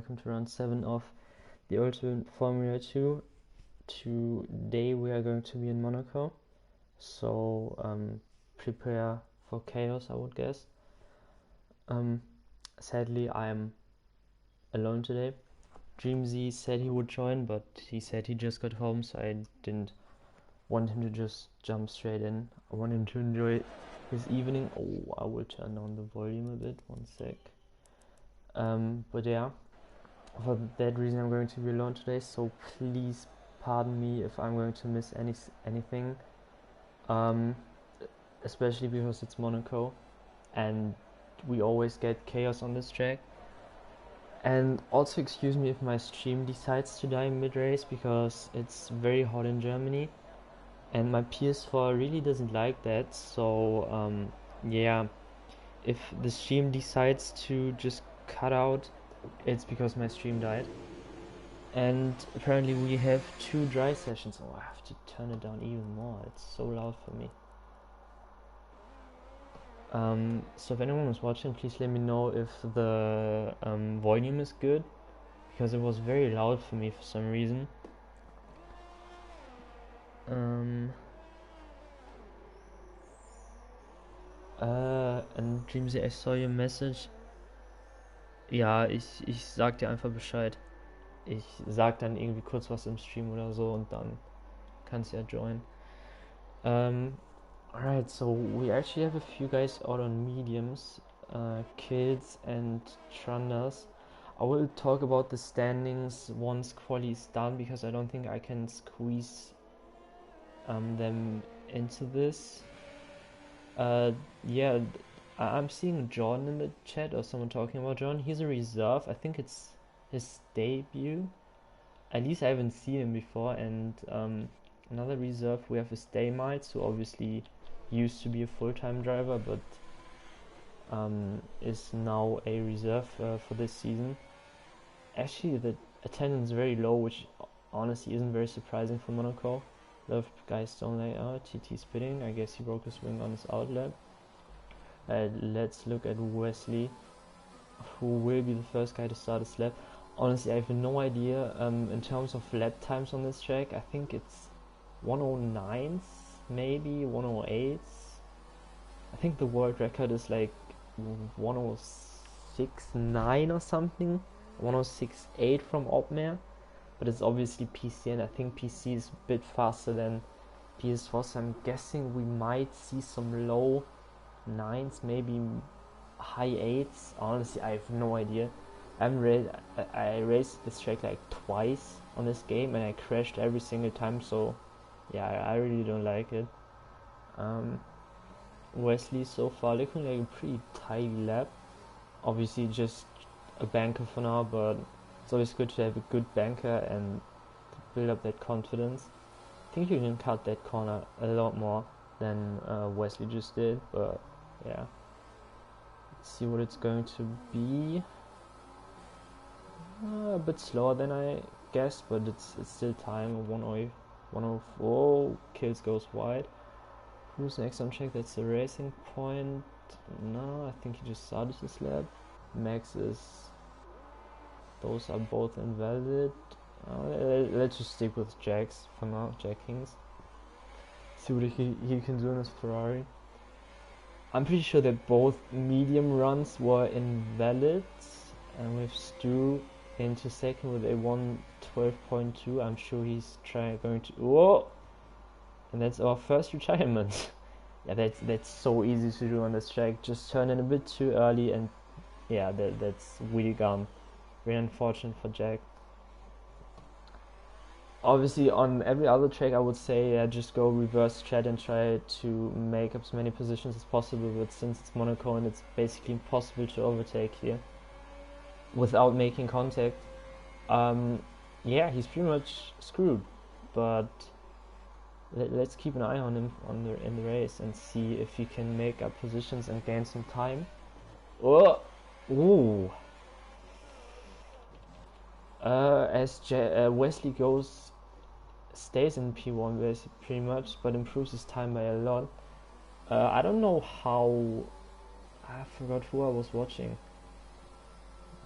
welcome to round 7 of the Ultimate Formula 2. Today we are going to be in Monaco, so prepare for chaos, I would guess. Sadly, I am alone today. Dreamzy said he would join, but he said he just got home, so I didn't want him to just jump straight in. I want him to enjoy his evening. Oh, I will turn down the volume a bit, one sec. But yeah, for that reason I'm going to be alone today, so please pardon me if I'm going to miss anything, especially because it's Monaco and we always get chaos on this track. And also excuse me if my stream decides to die mid-race, because it's very hot in Germany and my PS4 really doesn't like that. So yeah, if the stream decides to just cut out, it's because my stream died. And apparently we have 2 dry sessions. Oh, I have to turn it down even more, it's so loud for me. So if anyone was watching, please let me know if the volume is good, because it was very loud for me for some reason. Und Dreamsy, I saw your message. Ja, ich sag dir einfach Bescheid. Ich sag dann irgendwie kurz was im Stream oder so und dann kannst du ja join. Alright, so we actually have a few guys out on mediums, Kids and Trundles. I will talk about the standings once quali is done, because I don't think I can squeeze them into this. Yeah, I'm seeing John in the chat, or someone talking about John. He's a reserve. I think it's his debut. At least I haven't seen him before. And another reserve, we have a Staymite, who obviously used to be a full-time driver, but is now a reserve for this season. Actually, the attendance is very low, which honestly isn't very surprising for Monaco. A lot of guys don't like, oh, TT spitting. I guess he broke his wing on his outlap. Let's look at Wesley, who will be the first guy to start his lap. Honestly, I have no idea in terms of lap times on this track. I think it's 109s, maybe 108s. I think the world record is like 106.9 or something, 106.8 from Opmer. But it's obviously PC, and I think PC is a bit faster than PS4, so I'm guessing we might see some low 9s, maybe high 8s. Honestly, I have no idea. I raced this track like twice on this game and I crashed every single time, so yeah, I really don't like it. Wesley so far looking like a pretty tidy lap. Obviously just a banker for now, but it's always good to have a good banker and build up that confidence. I think you can cut that corner a lot more than Wesley just did, but yeah. Let's see what it's going to be. A bit slower than I guessed, but it's still time. 104. Kills goes wide. Who's next on track? That's the Racing Point. No, I think he just started his lap. Max is... Those are both invalid. Let's just stick with Jax for now, Jack Kings. See what he can do in his Ferrari. I'm pretty sure that both medium runs were invalid. And with Stu into second with a 112.2, I'm sure he's going to... Whoa! And that's our first retirement. Yeah, that's so easy to do on this track. Just turn in a bit too early, and yeah, that's really gone. Very unfortunate for Jack. Obviously, on every other track, I would say just go reverse strat and try to make up as many positions as possible. But since it's Monaco and it's basically impossible to overtake here without making contact, yeah, he's pretty much screwed. But let's keep an eye on him in the race and see if he can make up positions and gain some time. Oh, ooh. As Wesley stays in P1 pretty much, but improves his time by a lot. I don't know how. I forgot who I was watching.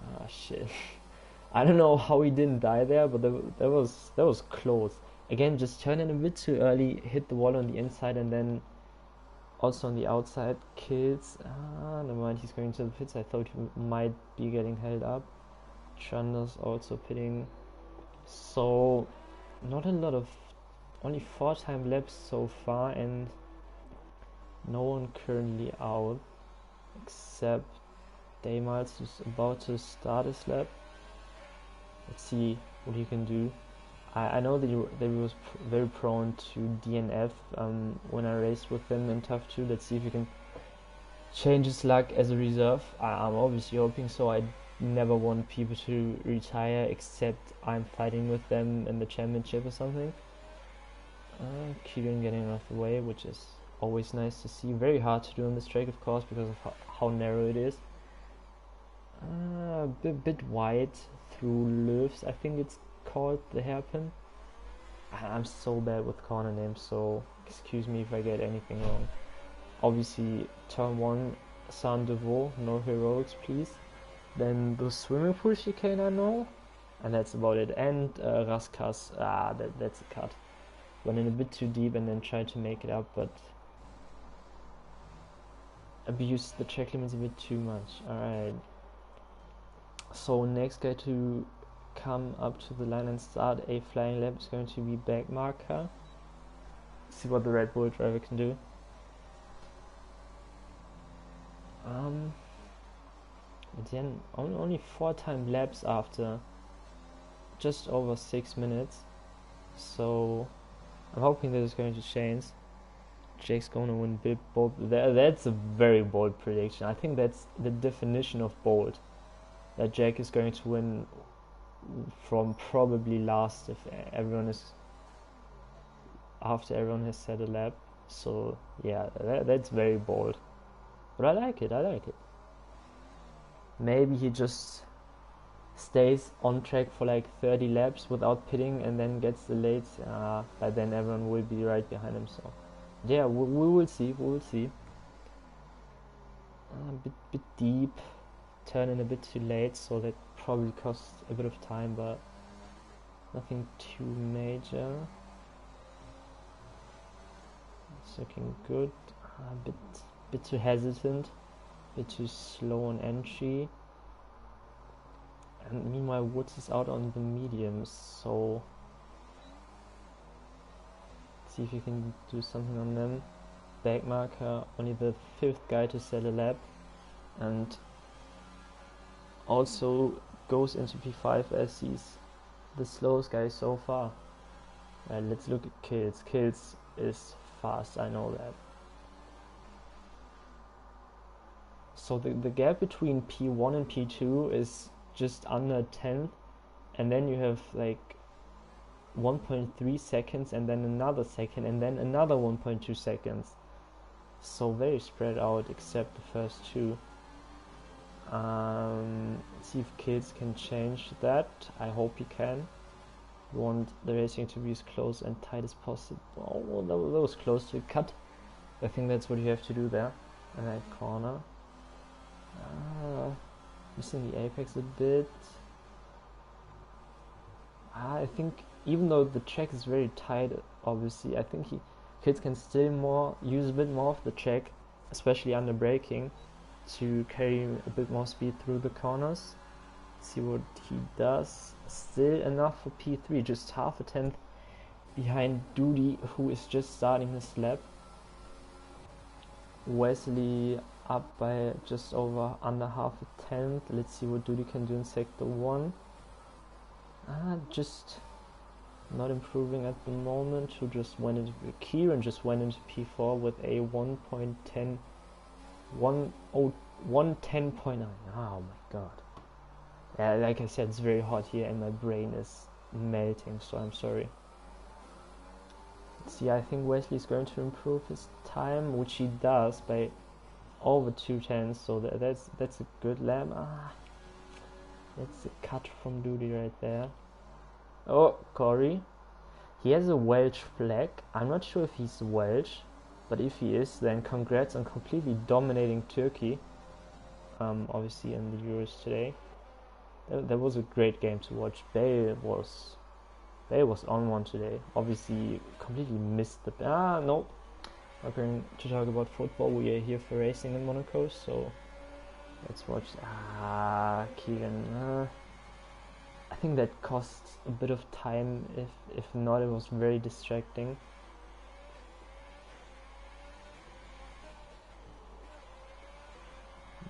Ah, shit. I don't know how he didn't die there, but that was close. Again, just turn in a bit too early, hit the wall on the inside, and then also on the outside kills. Never mind, he's going to the pits. I thought he might be getting held up. Chanda's also pitting. So, not a lot of, only 4 time laps so far, and no one currently out except Daymals, who's about to start his lap. Let's see what he can do. I know that he was very prone to DNF when I raced with him in TUF 2. Let's see if he can change his luck as a reserve. I'm obviously hoping so. I never want people to retire except I'm fighting with them in the championship or something. Kieran getting out of the way, which is always nice to see. Very hard to do on this track, of course, because of how narrow it is. A bit wide through Löws, I think it's called, the hairpin. I'm so bad with corner names, so excuse me if I get anything wrong. Obviously, turn 1, Saint Devaux, no heroics please. Then the swimming pool chicane I know, and that's about it. And Raskas, that's a cut. Went in a bit too deep and then tried to make it up, but abused the track limits a bit too much. Alright. So next guy to come up to the line and start a flying lap is going to be Backmarker. See what the Red Bull driver can do. Again, only 4 time laps after just over 6 minutes. So I'm hoping that it's going to change. Jake's going to win big bold. That's a very bold prediction. I think that's the definition of bold. That Jake is going to win from probably last if everyone is after everyone has set a lap. So yeah, that's very bold. But I like it. Maybe he just stays on track for like 30 laps without pitting and then gets the late. But then everyone will be right behind him. So yeah, we will see. A bit deep. Turn in a bit too late, so that probably costs a bit of time, but nothing too major. It's looking good. A bit too hesitant, a bit too slow on entry. And meanwhile, Woods is out on the mediums, so let's see if you can do something on them. Backmarker, only the 5th guy to set a lap, and also goes into P5 as he's the slowest guy so far. Let's look at kills. Kills is fast, I know that. So the gap between P1 and P2 is just under 10th, and then you have like 1.3 seconds and then another second and then another 1.2 seconds. So very spread out except the first 2. See if Kills can change that. I hope he can. We want the racing to be as close and tight as possible. Oh, that was close to a cut. I think that's what you have to do there in that corner. Missing the apex a bit. I think even though the track is very tight, obviously, I think Kills can still use a bit more of the track, especially under braking, to carry a bit more speed through the corners. See what he does. Still enough for P3, just half a tenth behind Doody, who is just starting his lap. Wesley up by just under half a tenth. Let's see what Doody can do in sector 1. Just not improving at the moment. Who just went into Kieran just went into P4 with a 1.10 110.9. Oh my god. Yeah, like I said, it's very hot here and my brain is melting, so I'm sorry. See, I think Wesley's going to improve his time, which he does by over 2 tenths, so that's a good lap. That's a cut from Doody right there. Oh, Corey. He has a Welsh flag. I'm not sure if he's Welsh, but if he is, then congrats on completely dominating Turkey. Obviously in the Euros today. That was a great game to watch. Bay was on one today. Obviously, completely missed the... no. We're going to talk about football. We are here for racing in Monaco, so let's watch... Keegan. I think that costs a bit of time. If not, it was very distracting.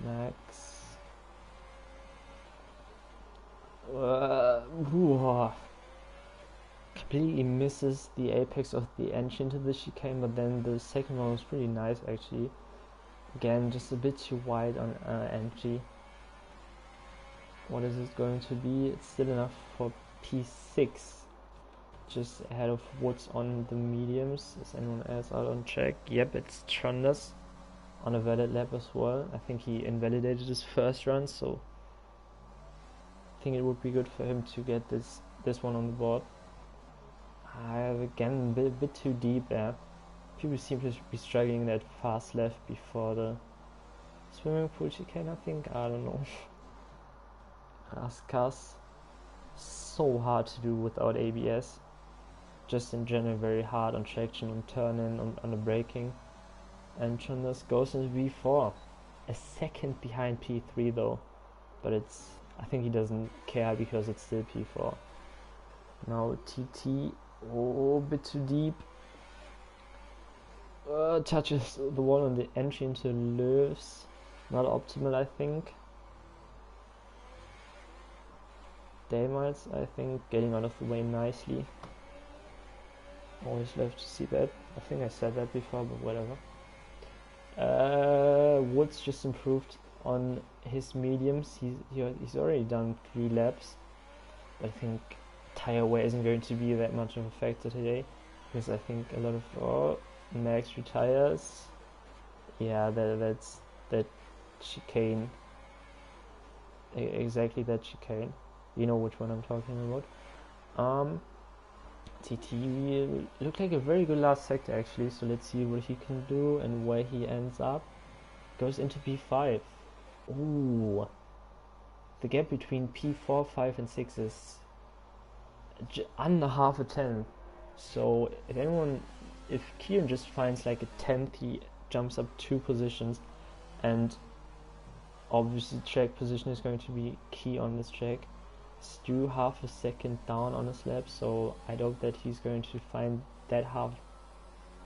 Max. Completely misses the apex of the entry into the chicane, but then the second one was pretty nice actually. Again, just a bit too wide on entry. What is it going to be? It's still enough for P6. Just ahead of Woods on the mediums. Is anyone else out on track? Yep, it's Trunders on a valid lap as well. I think he invalidated his first run, so I think it would be good for him to get this one on the board. Again, a bit too deep there. People seem to be struggling that fast left before the swimming pool chicane, I think. I don't know. Raskas. So hard to do without ABS. Just in general very hard on traction, on turn-in, on the braking. And Trunders goes into V4. A second behind P3 though. But I think he doesn't care because it's still P4. Now TT. Oh, a bit too deep. Touches the wall on the entry into Löws. Not optimal, I think. Daymiles, I think, getting out of the way nicely. Always love to see that. I think I said that before, but whatever. Woods just improved on his mediums. He's already done 3 laps. I think tire wear isn't going to be that much of a factor today, because I think a lot of Max retires. Yeah, that's that chicane. Exactly that chicane. You know which one I'm talking about. TT looked like a very good last sector actually, so let's see what he can do and where he ends up. Goes into P5. Ooh. The gap between P4, 5 and 6 is under half a 10. So if Kieran just finds like a 10th, he jumps up 2 positions, and obviously track position is going to be key on this track. Stu half a second down on his lap, so I doubt that he's going to find that half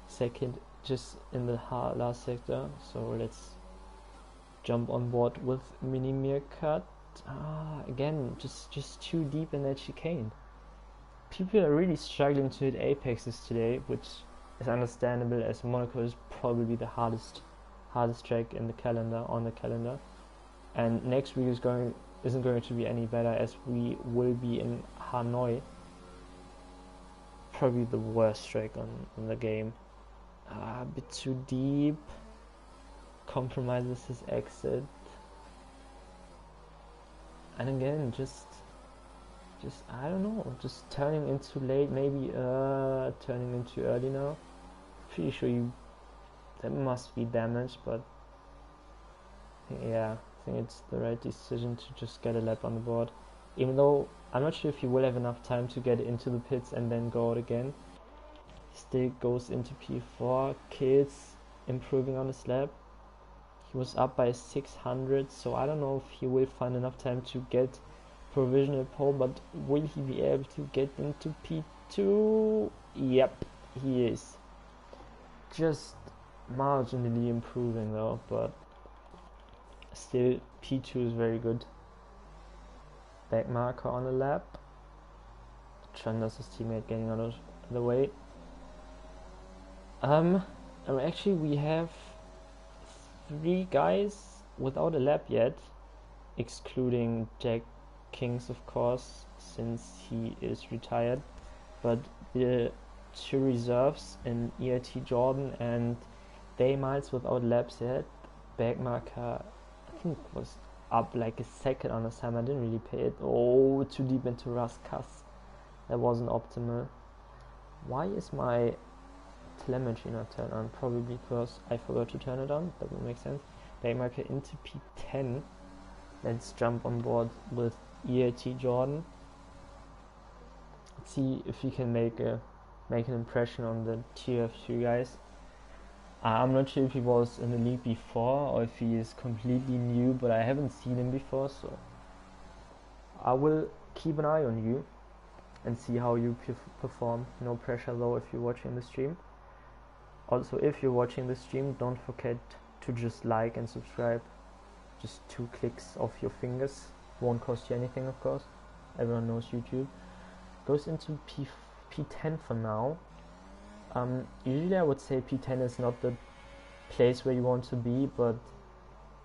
second just in the last sector. So let's jump on board with Mini Meerkat. Again, just too deep in that chicane. People are really struggling to hit apexes today, which is understandable as Monaco is probably the hardest track in the calendar, and next week isn't going to be any better, as we will be in Hanoi, probably the worst track on the game. A bit too deep, compromises his exit, and again just I don't know, just turning in too late, maybe turning in too early now. Pretty sure that must be damaged, but yeah, I think it's the right decision to just get a lap on the board, even though I'm not sure if he will have enough time to get into the pits and then go out again. Still goes into P4, kills, improving on his lap. He was up by 600, so I don't know if he will find enough time to get provisional pole, but will he be able to get into P2? Yep, he is. Just marginally improving though, but still P2 is very good. Back marker on the lap. Trunders, his teammate, getting out of the way. Actually we have 3 guys without a lap yet, excluding Jack Kings of course, since he is retired, but the 2 reserves in EIT Jordan and Daymiles without laps yet. Back marker I think was up like a second on the time. I didn't really pay it. Oh, too deep into Raskas. That wasn't optimal. Why is my telemetry not turned on? Probably because I forgot to turn it on. That would make sense. Back marker into P10. Let's jump on board with EAT Jordan. See if he can make an impression on the TUF guys. I'm not sure if he was in the league before or if he is completely new, but I haven't seen him before, so I will keep an eye on you and see how you perform. No pressure though if you're watching the stream. Also, if you're watching the stream, don't forget to just like and subscribe. Just 2 clicks of your fingers. Won't cost you anything, of course. Everyone knows YouTube. Goes into P10 for now. Usually I would say P10 is not the place where you want to be, but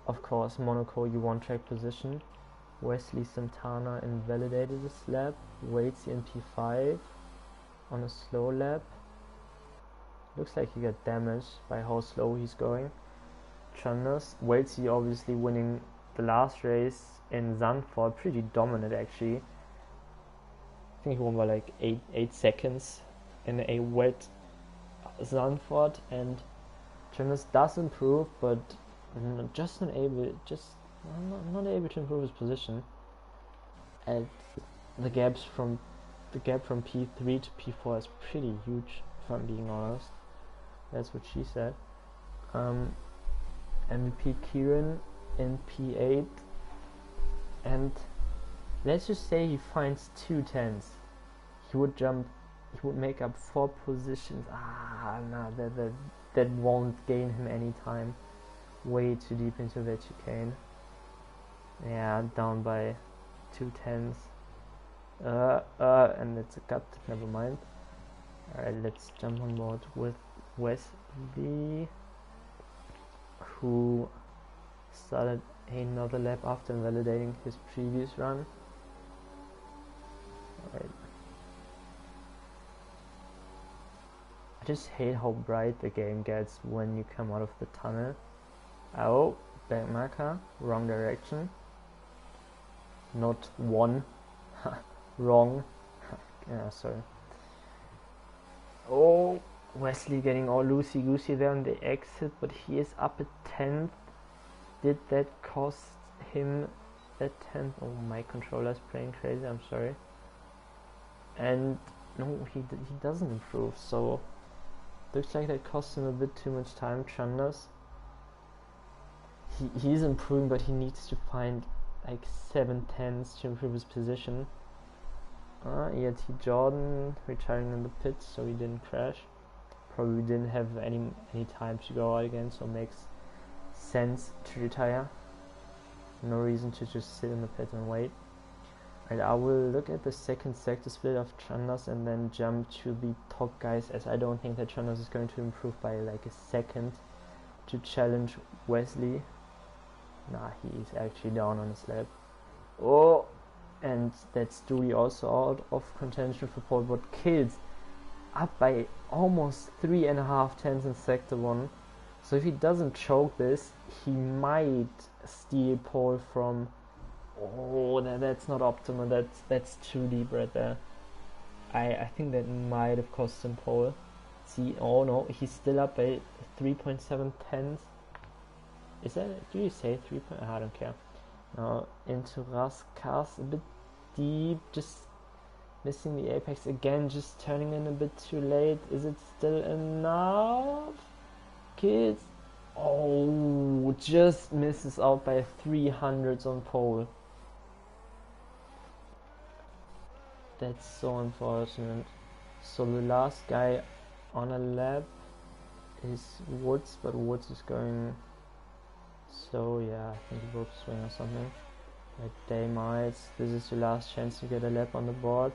of course Monaco you want track position. Wesley Santana invalidated this lap. Waits in P5 on a slow lap. Looks like he got damaged by how slow he's going. Chandler's Waitsy obviously winning the last race in Zandvoort, pretty dominant actually. I think he won by like 8 seconds in a wet Zandvoort, and Chandler's does improve, but just not able to improve his position. And the gap from P3 to P4 is pretty huge, if I'm being honest. That's what she said. MVP Kieran in P8, and let's just say he finds 2 10s. He would make up 4 positions. Nah, that won't gain him any time. Way too deep into the chicane. Yeah, down by 2 10s. And it's a cut, never mind. Alright, let's jump on board with Wesley, who started another lap after invalidating his previous run. Alright. I just hate how bright the game gets when you come out of the tunnel. Oh, back marker, wrong direction. Not one. Wrong. Yeah, sorry. Oh, Wesley getting all loosey-goosey there on the exit, but he is up at 10th. Did that cost him that 10th? Oh, my controller's playing crazy, I'm sorry. And no, he doesn't improve, so looks like that cost him a bit too much time. Chandler's, he's improving, but he needs to find like 7 10s to improve his position. ERT Jordan retiring in the pits, so he didn't crash. Probably didn't have any time to go out again, so it makes sense to retire. No reason to just sit in the pit and wait. Right, I will look at the second sector split of Chandler's and then jump to the top guys, as I don't think that Chandler's is going to improve by like a second to challenge Wesley. Nah, he's actually down on his lap. Oh, and that's Dewey also out of contention for pole, but kills up by almost 3.5 tenths in sector 1. So if he doesn't choke this, he might steal pole from... Oh, that's not optimal. That's too deep right there. I think that might have cost him pole. See, oh no, he's still up by 3.7 tenths. Is that, do you say 3 point? I don't care. Now into Raskas, a bit deep, just missing the apex again, just turning in a bit too late. Is it still enough? Kids. Oh, just misses out by 300s on pole. That's so unfortunate. So the last guy on a lap is Woods, but Woods is going slow. Yeah, I think he broke swing or something. Like they might. This is your last chance to get a lap on the board.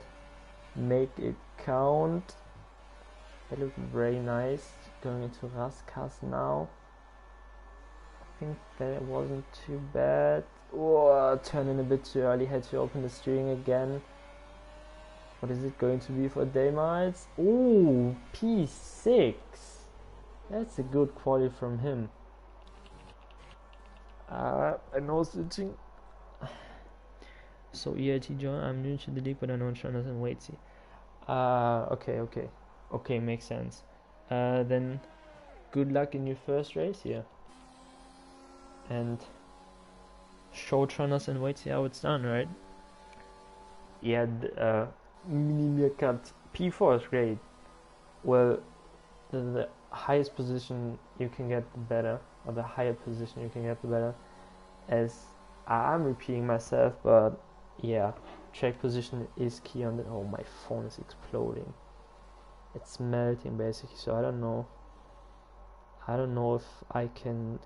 Make it count. They look very nice. Going into Raskas now. I think that wasn't too bad. Oh, turning a bit too early. Had to open the steering again. What is it going to be for Daymites? Ooh, P6. That's a good quality from him. I know switching. So EIT John, I'm new to the league, but I know Chandler's and Waitsy. Okay, makes sense. Then good luck in your first race here. And show Chandler's and Waitsy how it's done, right? yeah, the mini cut P4 is great. Well, the highest position you can get, the better, or the higher position you can get, the better. As I'm repeating myself, but yeah, track position is key on the. Oh, my phone is exploding. It's melting basically, so I don't know if I can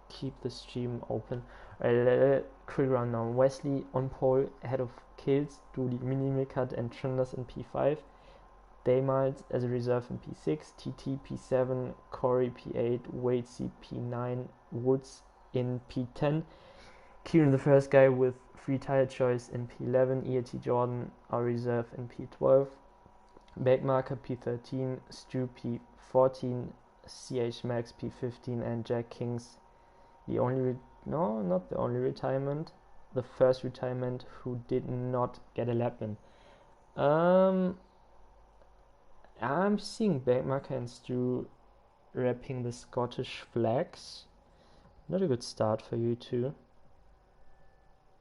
keep the stream open. Quick rundown. Wesley on pole ahead of Kills, Dooley, Minimekat and Trinders in P5. Daymiles as a reserve in P6, TT P7, Corey P8, Wadesy P9, Woods in P10. Kieran the first guy with free tire choice in P11, EAT Jordan our reserve in P12, Backmarker P13, Stu P14, CH Max P15 and Jack Kings the only not the only retirement, the first retirement who did not get a lap in. I'm seeing Backmarker and Stu repping the Scottish flags. Not a good start for you two.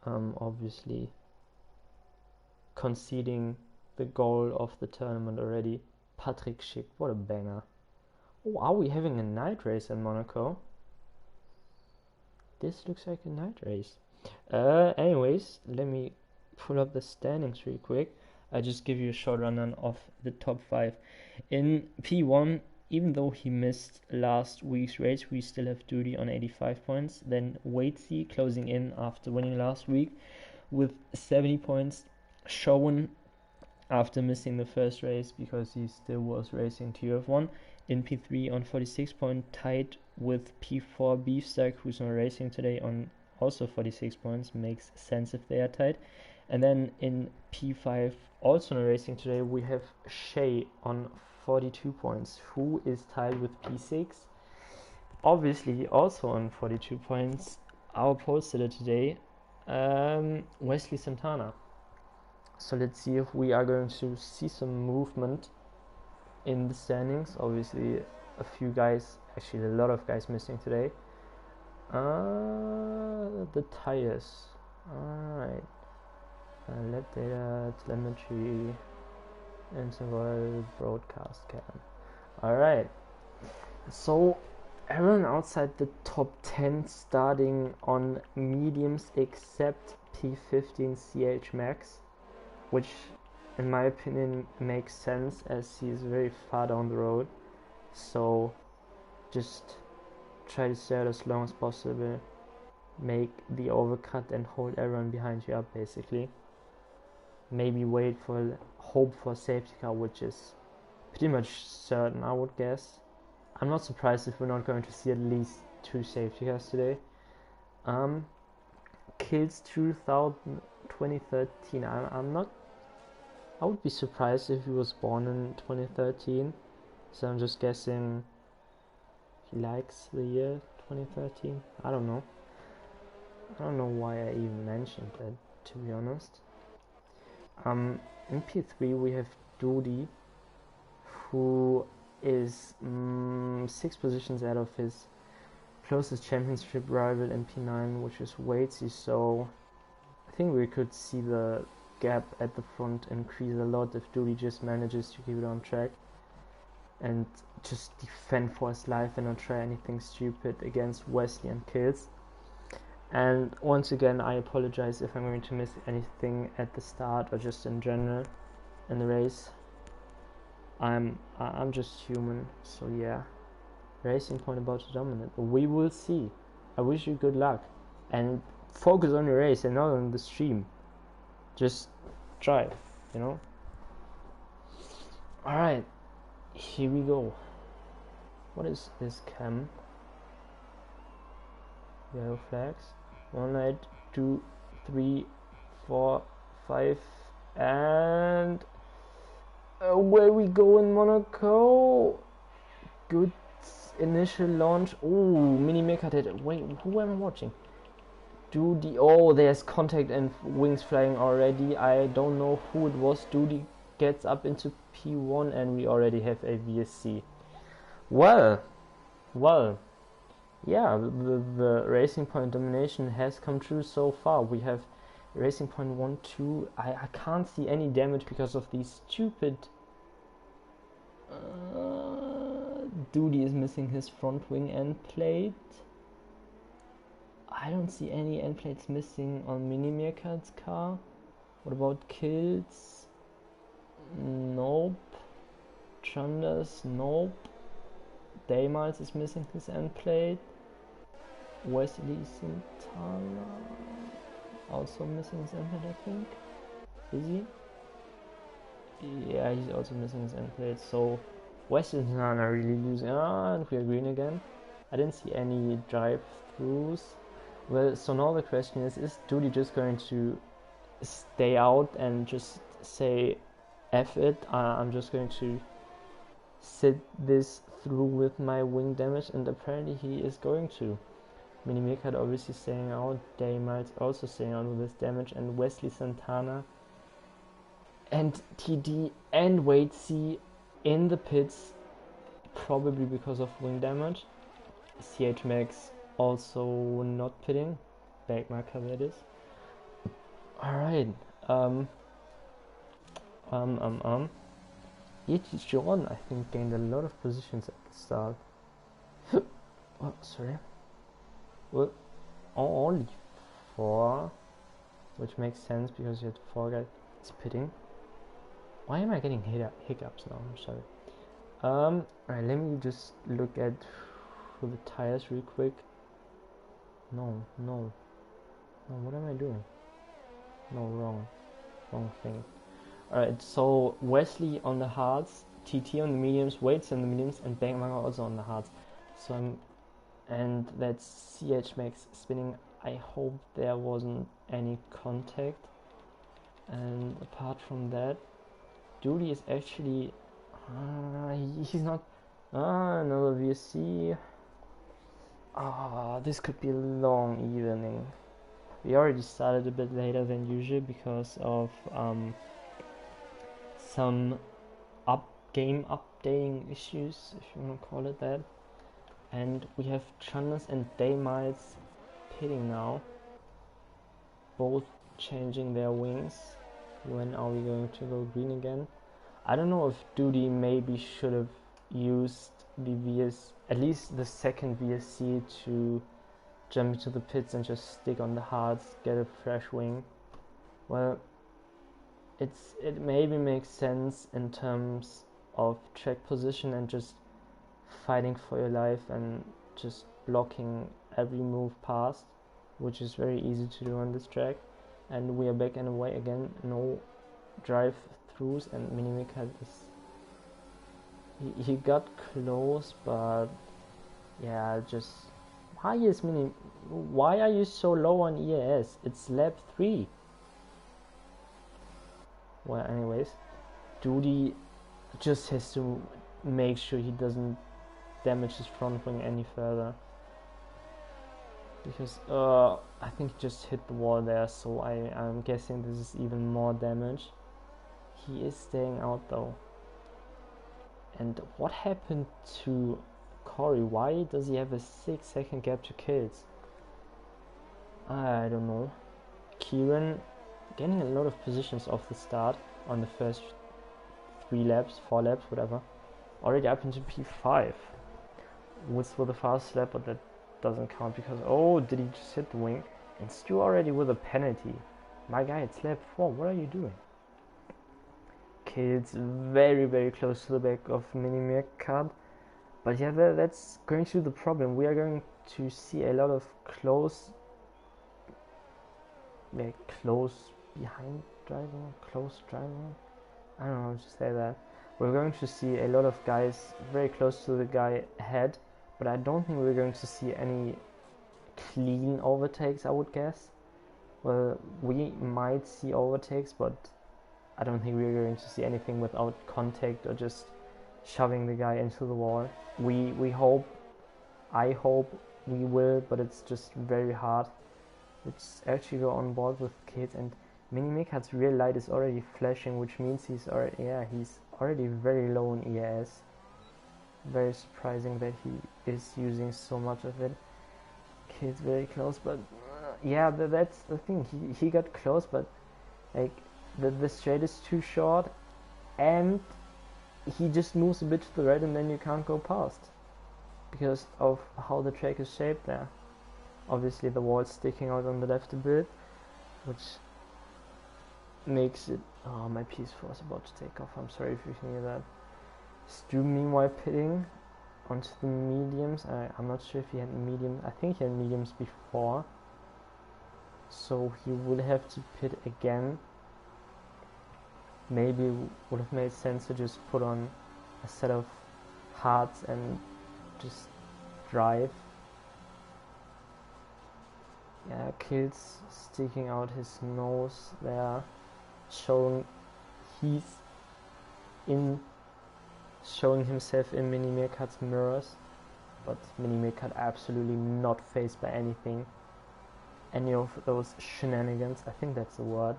Obviously conceding the goal of the tournament already. Patrick Schick, what a banger. Oh, are we having a night race in Monaco? This looks like a night race. Anyways, let me pull up the standings real quick. I just give you a short rundown of the top 5. In P1, even though he missed last week's race, we still have Duty on 85 points. Then Wadesy closing in after winning last week with 70 points. Shown after missing the first race because he still was racing TUF1 in P3 on 46 points, tied with P4 Beefstack, who's not racing today, on also 46 points. Makes sense if they are tied. And then in P5, also not racing today, we have Shay on 42 points, who is tied with P6. Obviously, also on 42 points, our pole sitter today, Wesley Santana. So let's see if we are going to see some movement in the standings. Obviously, a few guys, actually a lot of guys missing today. The tires. Alright. Lap data, telemetry, interval, broadcast cam. Alright. So everyone outside the top 10 starting on mediums except P15 CH Max, which in my opinion makes sense as he is very far down the road. So just try to stay out as long as possible, make the overcut and hold everyone behind you up basically. Maybe hope for a safety car, which is pretty much certain, I would guess. I'm not surprised if we're not going to see at least 2 safety cars today. Kills 2013. I would be surprised if he was born in 2013. So I'm just guessing he likes the year 2013. I don't know why I even mentioned that, to be honest. In P3 we have Doody, who is 6 positions out of his closest championship rival in P9, which is Wadesy. So I think we could see the gap at the front increase a lot if Doody just manages to keep it on track and just defend for his life and not try anything stupid against Wesley and Kills. And once again, I apologize if I'm going to miss anything at the start or just in general in the race. I'm just human, so yeah. Racing Point about to dominate, but we will see. I wish you good luck and focus on your race and not on the stream. Just drive, you know. Alright, here we go. What is this cam? Yellow flags. 1 night, 2, 3, 4, 5, and where we go in Monaco. Good initial launch. Oh, mini mecha did it. Wait, who am I watching? There's contact and wings flying already. I don't know who it was. Doody gets up into P1 and we already have a VSC. Well, yeah, the Racing Point domination has come true so far. We have Racing point 1, 2. I can't see any damage because of these stupid... Duty is missing his front wing end plate. I don't see any end plates missing on Mini Meerkat's car. What about kills? Nope. Chunders? Nope. Daymals is missing his end plate. Wesley Santana also missing his end plate, I think. Is he? Yeah, he's also missing his end plate. So Wesley Santana really losing. And we are green again. I didn't see any drive-throughs. Well, so now the question is Duty just going to stay out and just say F it? I'm just going to sit this through with my wing damage, and apparently he is going to. Mini Meerkat obviously staying out, Daymals also staying out with this damage, and Wesley Santana and TD and Wade C in the pits, probably because of wing damage. CH Max also not pitting, back marker that is. Alright, E.T. John, I think, gained a lot of positions at the start. Oh, sorry. Well, only 4, which makes sense because you had 4 guys pitting. Why am I getting hiccups now? I'm sorry. Alright, let me just look at the tires real quick. No, what am I doing? No, wrong thing. Alright, so Wesley on the hards, TT on the mediums, Waits on the mediums, and Bankmaker also on the hards. So and that's CH Max spinning. I hope there wasn't any contact. And apart from that, Duty is actually he's not another VSC. This could be a long evening. We already started a bit later than usual because of some game updating issues, if you want to call it that. And we have Chunders and Daymals pitting now, both changing their wings. When are we going to go green again? I don't know if Duty maybe should have used the at least the second VSC to jump into the pits and just stick on the hards, get a fresh wing. Well, it maybe makes sense in terms of track position and just fighting for your life and just blocking every move past, which is very easy to do on this track. And we are back in a way again, no drive throughs, and Mini Meerkat is he got close, but yeah, just why are you so low on EAS? It's lap 3. Well, anyways, Duty just has to make sure he doesn't damage his front wing any further, because I think he just hit the wall there, so I'm guessing this is even more damage. He is staying out though. And what happened to Corey? Why does he have a 6-second gap to kills? I don't know. Kieran getting a lot of positions off the start on the first 3 laps, 4 laps, whatever. Already up into P5. Woods for the fast lap, but that doesn't count because, oh, did he just hit the wing? And Stu already with a penalty. My guy, it's lap 4, what are you doing? Okay, it's very, very close to the back of Mini Meerkat. But yeah, that's going to be the problem. We are going to see a lot of close behind driving, close driving. I don't know how to say that. We're going to see a lot of guys very close to the guy ahead, but I don't think we're going to see any clean overtakes, I would guess. Well, we might see overtakes, but I don't think we're going to see anything without contact or just shoving the guy into the wall. I hope we will, but it's just very hard. Let's actually go on board with kids, and Mini Meerkat's rear light is already flashing, which means he's already very low in EAS. Very surprising that he is using so much of it. Kids very close, but yeah, that's the thing. He got close, but like the straight is too short, and he just moves a bit to the right, and then you can't go past because of how the track is shaped there. Obviously, the wall's sticking out on the left a bit, which makes it. Oh, my PS4 is about to take off. I'm sorry if you hear that. Stu, meanwhile, pitting onto the mediums. I'm not sure if he had medium. I think he had mediums before, so he would have to pit again. Maybe it would have made sense to just put on a set of hards and just drive. Yeah, Kills sticking out his nose there, showing himself in Mini Meerkat's mirrors, but Mini Meerkat absolutely not fazed by anything, any of those shenanigans. I think that's the word.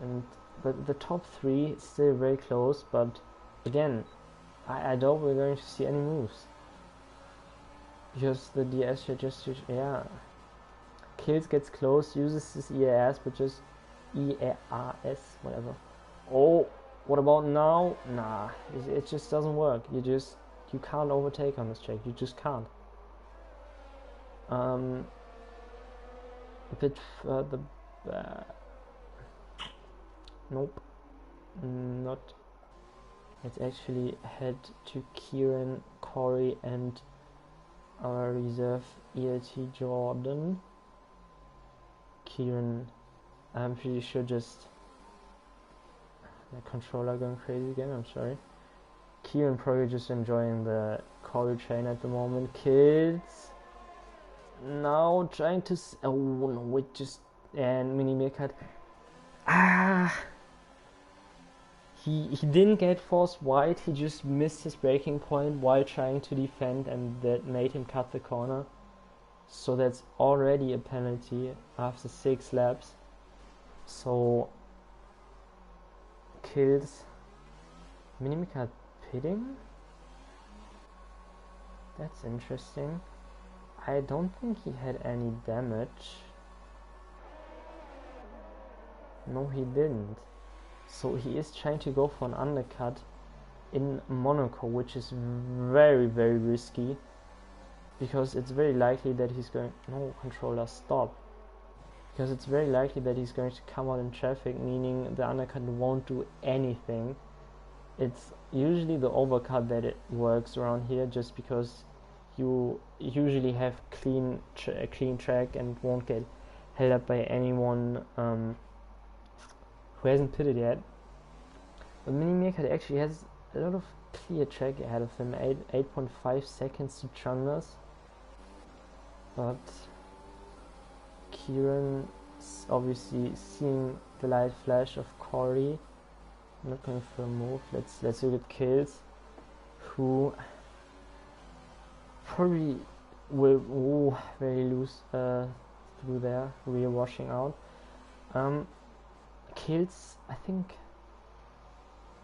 And the top three is still very close, but again, I doubt we're going to see any moves. Because the DS should just, yeah. Kills gets close, uses his EAS, but just EARS, whatever. Oh, what about now? Nah, it just doesn't work. You can't overtake on this track, you just can't. A bit further back. Nope, not. Let's actually head to Kieran, Corey, and our reserve ELT Jordan. Kieran, I'm pretty sure just the controller going crazy again, I'm sorry. Kieran probably just enjoying the Corey train at the moment. Kids now trying to oh no, wait, just and Mini Meerkat. He didn't get forced wide, he just missed his braking point while trying to defend, and that made him cut the corner. So that's already a penalty after 6 laps. So Kills. Mini Meerkat pitting? That's interesting. I don't think he had any damage. No, he didn't. So he is trying to go for an undercut in Monaco, which is very, very risky, because it's very likely that he's going... No, controller, stop. Because it's very likely that he's going to come out in traffic, meaning the undercut won't do anything. It's usually the overcut that it works around here, just because you usually have a clean track and won't get held up by anyone who hasn't pitted yet. But Mini Meerkat actually has a lot of clear track ahead of him, 8.5 seconds to Trunders. But Kieran is obviously seeing the light flash of Corey. I'm not going for a move. Let's look at Kills, who probably will very loose through there, rear washing out. Kills, I think,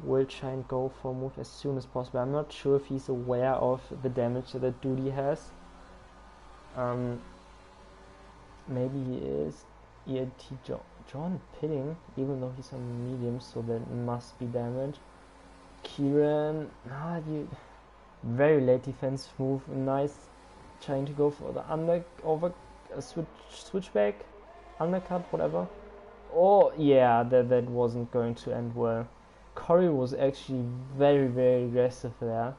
will try and go for a move as soon as possible. I'm not sure if he's aware of the damage that Duty has. Maybe he is. ELT John pitting, even though he's on medium, so that must be damage. Kieran, very late defense move, nice, trying to go for the switchback, undercut, whatever. Oh yeah, that wasn't going to end well. Corey was actually very, very aggressive there,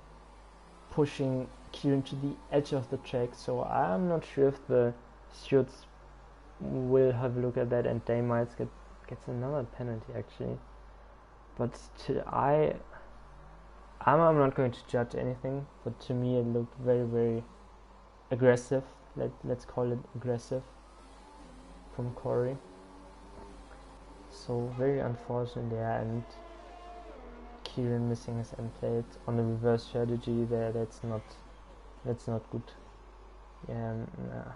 pushing Kieran to the edge of the track, so I'm not sure if the stewards will have a look at that, and they might gets another penalty actually. But I'm not going to judge anything, but to me it looked very, very aggressive. Let's call it aggressive from Corey. So very unfortunate there, and Kieran missing his end plate on the reverse strategy there. That's not good. Yeah, nah.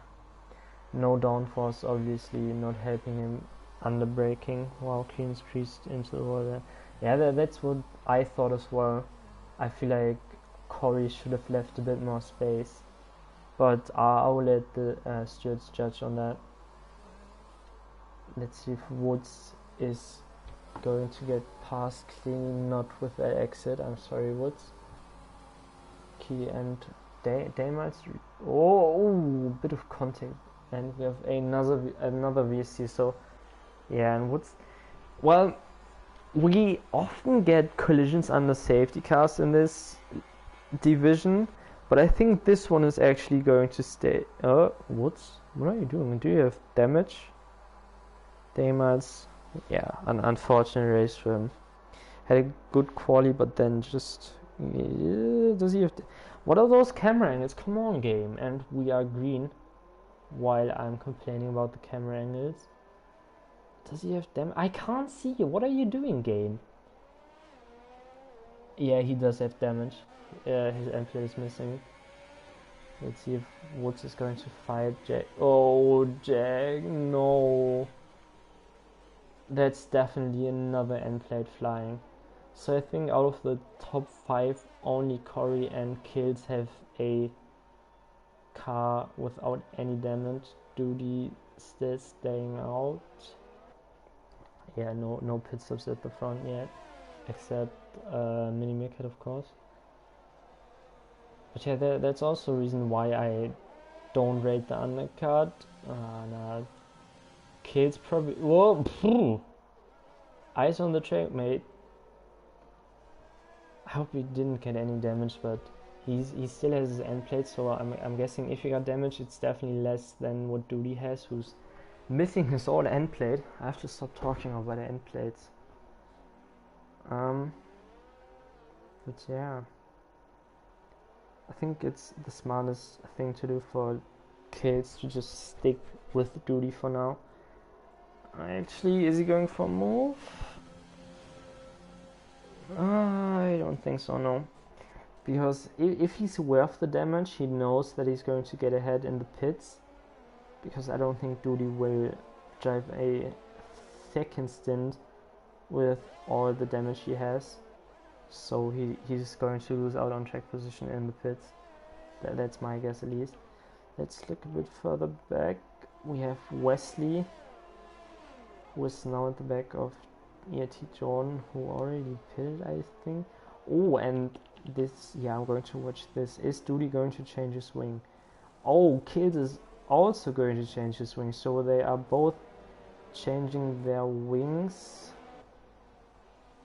No downforce, obviously not helping him under braking while clean squeezed into the wall there. Yeah, that's what I thought as well. I feel like Corey should have left a bit more space, but I'll let the stewards judge on that. Let's see if Woods is going to get past cleanly, not with that exit. I'm sorry, Woods. Key and Daymites. Oh, bit of contact, and we have another VSC. So yeah, and Woods. Well, we often get collisions under safety cars in this division, but I think this one is actually going to stay. Oh, Woods, what are you doing? Do you have damage? Daymites. Yeah, an unfortunate race for him. Had a good quali, but then just does he have what are those camera angles? Come on, game. And we are green while I'm complaining about the camera angles. Does he have damage? I can't see you. What are you doing, game? Yeah, he does have damage. His end plate is missing. Let's see if Woods is going to fight Jack. Oh, Jack, no. That's definitely another end plate flying. So I think out of the top 5, only Corey and Kills have a car without any damage. Duty still staying out. Yeah, no pit stops at the front yet, except Mini Meerkat, of course. But yeah, that's also a reason why I don't rate the undercut. Nah. Kills probably. Whoa! Phew. Eyes on the track, mate. I hope he didn't get any damage, but he still has his end plate, so I'm guessing if he got damage, it's definitely less than what Duty has, who's missing his old end plate. I have to stop talking about the end plates. But yeah, I think it's the smartest thing to do for Kills to just stick with Duty for now. Actually, is he going for a move? I don't think so, no. Because if he's aware of the damage, he knows that he's going to get ahead in the pits. Because I don't think Duty will drive a second stint with all the damage he has. So he's going to lose out on track position in the pits. That's my guess at least. Let's look a bit further back. We have Wesley, who is now at the back of ERT Jordan, who already pitted, I think. Oh, and this, yeah, I'm going to watch this. Is Duty going to change his wing? Oh, Kills is also going to change his wing, so they are both changing their wings.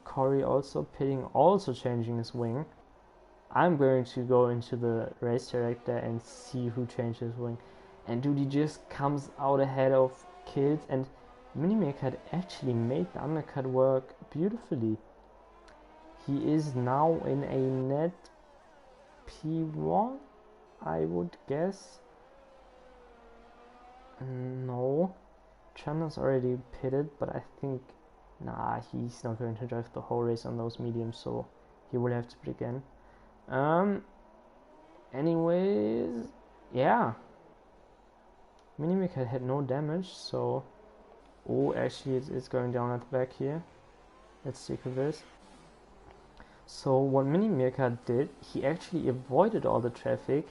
Corey also pitting, also changing his wing. I'm going to go into the race director and see who changed his wing. And Duty just comes out ahead of Kills, and Mini Meerkat actually made the undercut work beautifully. He is now in a net P1, I would guess. No, Chandler's already pitted, but I think, nah, he's not going to drive the whole race on those mediums, so he will have to pit again. Anyways, yeah. Mini Meerkat had no damage, so... Oh, actually it's going down at the back here. Let's stick with this. So what Mini Meerkat did, he actually avoided all the traffic,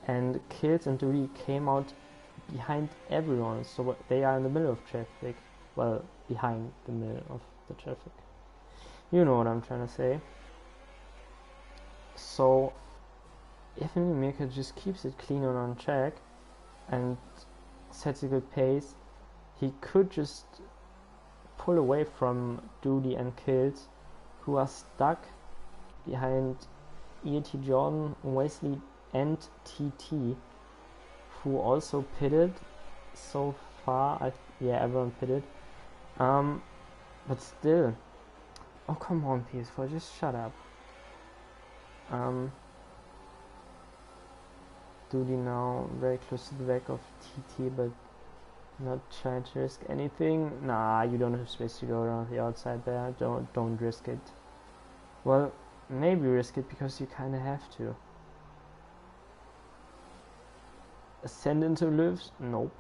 and Kills and Duty came out behind everyone, so they are in the middle of traffic. Well, behind the middle of the traffic. You know what I'm trying to say. So if Mini Meerkat just keeps it clean and on track and sets a good pace, he could just pull away from Duty and Kills, who are stuck behind ERT Jordan, Wesley and TT, who also pitted so far. Yeah, everyone pitted. But still. Oh, come on, PS4, just shut up. Duty now very close to the back of TT, but not trying to risk anything. Nah, you don't have space to go around the outside there. Don't risk it. Well, maybe risk it because you kinda have to. Ascend into lifts? Nope.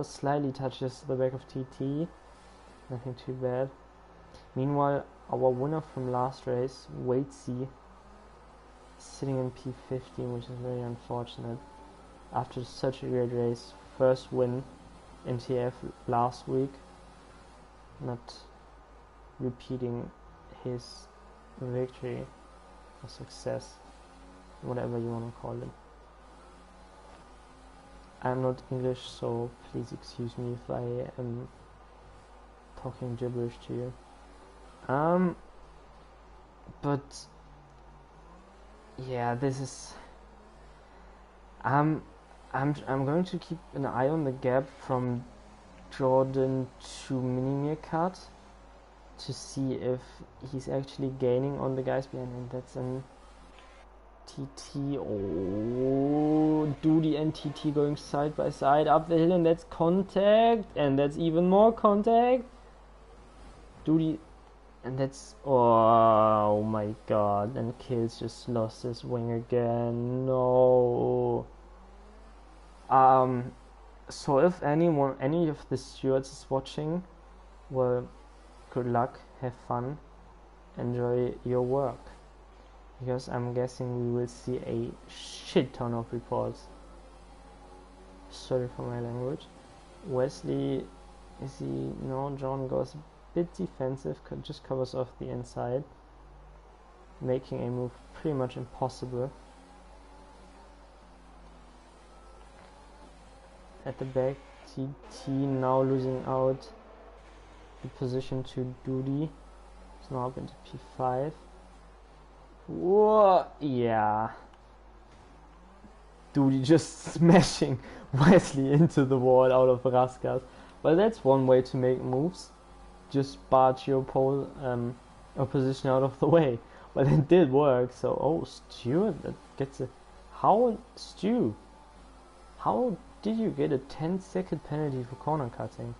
Slightly touches the back of TT. Nothing too bad. Meanwhile, our winner from last race, Waitsy, sitting in P15, which is very unfortunate. after such a great race. First win in TF last week. Not repeating his victory or success, whatever you want to call it. I'm not English, so please excuse me if I am talking gibberish to you. But yeah, this is. I'm going to keep an eye on the gap from Jordan to Minimeerkat to see if he's actually gaining on the guys behind him. That's an TT. Oh, Duty and TT going side by side up the hill, and that's contact, and that's even more contact. Duty, and that's oh my god, and Kills just lost his wing again. No. So if any of the stewards is watching, well, good luck, have fun, enjoy your work, because I'm guessing we will see a shit ton of reports. Sorry for my language. Wesley, is he? No, John goes a bit defensive, just covers off the inside, making a move pretty much impossible. At the back, TT now losing out the position to Duty. It's now up into P5. Whoa, yeah. Duty just smashing Wesley into the wall out of Raskas. Well, that's one way to make moves. Just barge your opposition out of the way. Well, it did work. So, oh, Stewart that gets a. How, Stu? How did you get a 10-second penalty for corner cutting?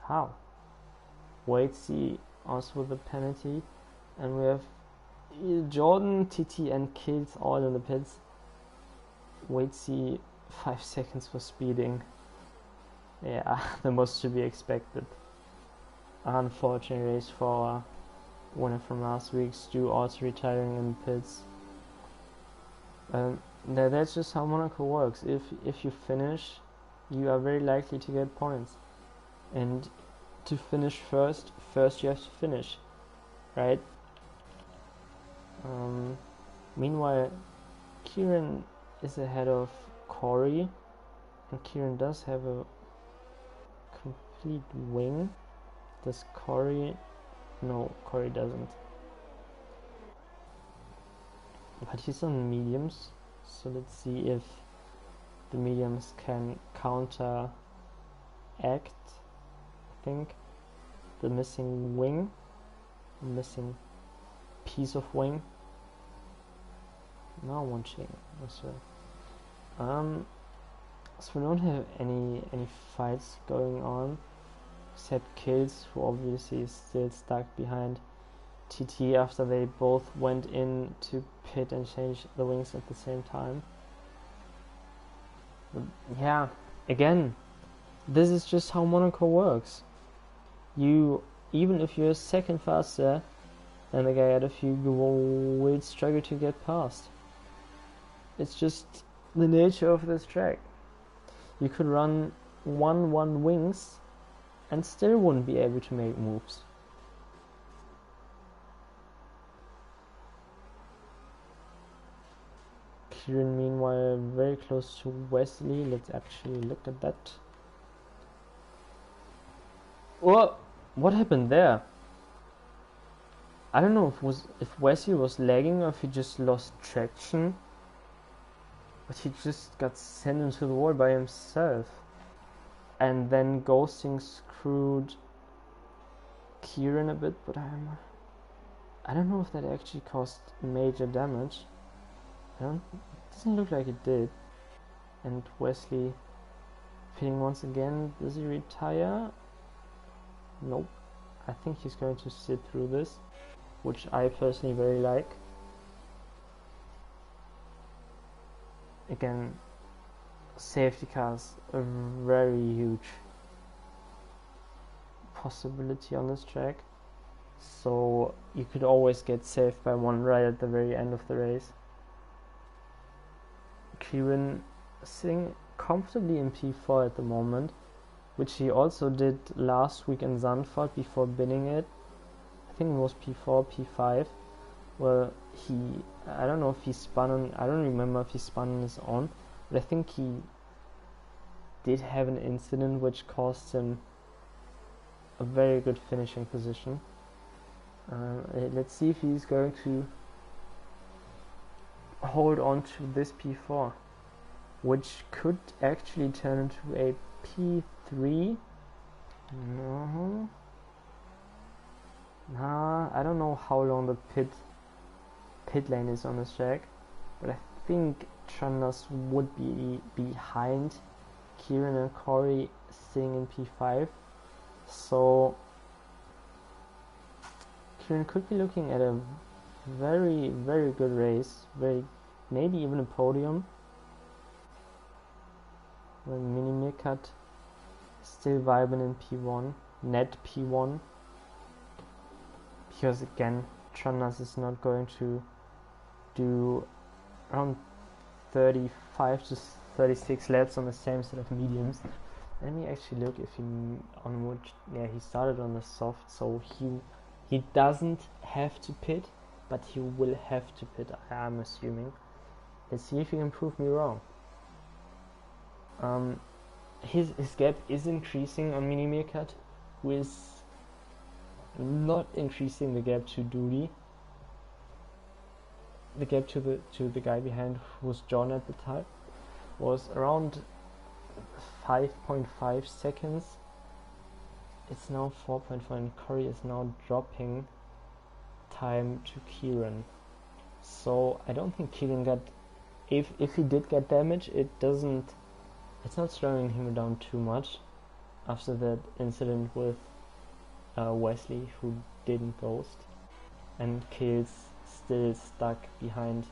How? Wait, see us with the penalty, and we have Jordan, TT, and Kills all in the pits. Wait, see 5 seconds for speeding. Yeah, that was to be expected. Unfortunate race for our winner from last week. Stu also retiring in the pits. That's just how Monaco works. If you finish, you are very likely to get points. And to finish first you have to finish, right? Meanwhile, Kieran is ahead of Corey, and Kieran does have a complete wing. Does Corey? No, Corey doesn't. But he's on mediums, so let's see if the mediums can counteract, I think, the missing wing, missing piece of wing. Now one chain, that's right. So we don't have any fights going on, except Kills, who obviously is still stuck behind TT after they both went in to pit and change the wings at the same time. But yeah, again, this is just how Monaco works. Even if you're a second faster than the guy ahead of you, you will struggle to get past. It's just the nature of this track. You could run 1-1 wings and still wouldn't be able to make moves. Kieran, meanwhile, very close to Wesley. Let's actually look at that. Oh, what happened there? I don't know if Wesley was lagging or if he just lost traction, but he just got sent into the wall by himself, and then ghosting screwed Kieran a bit. But I don't know if that actually caused major damage. It doesn't look like it did. And Wesley pitting once again. Does he retire? Nope. I think he's going to sit through this, which I personally very like. Again, safety cars, a very huge possibility on this track. So you could always get saved by one right at the very end of the race. Kieran sitting comfortably in p4 at the moment, which he also did last week in Zandvoort before binning it. I think it was p4, p5. Well, I don't know if he spun on, I don't remember if he spun on his own, but I think he did have an incident which cost him a very good finishing position. Let's see if he's going to hold on to this p4, which could actually turn into a p3. No. Nah, I don't know how long the pit lane is on this jack, but I think Chandas would be behind Kieran and Corey sitting in p5, so Kieran could be looking at a very, very good race, maybe even a podium. Well, Mini Mirkat still vibing in p1, net p1, because again Chandas is not going to do around 35 to 36 laps on the same set of mediums. Let me actually look if he on which, yeah, he started on the soft, so he doesn't have to pit, but he will have to pit, I'm assuming. Let's see if he can prove me wrong. His gap is increasing on Mini Mirkat, who is not increasing the gap to Duty. The gap to the guy behind, who was John at the time, was around 5.5 seconds. It's now 4.5, and Corey is now dropping time to Kieran. So I don't think Kieran got, if he did get damage, it's not slowing him down too much after that incident with Wesley, who didn't ghost, and Kale's still stuck behind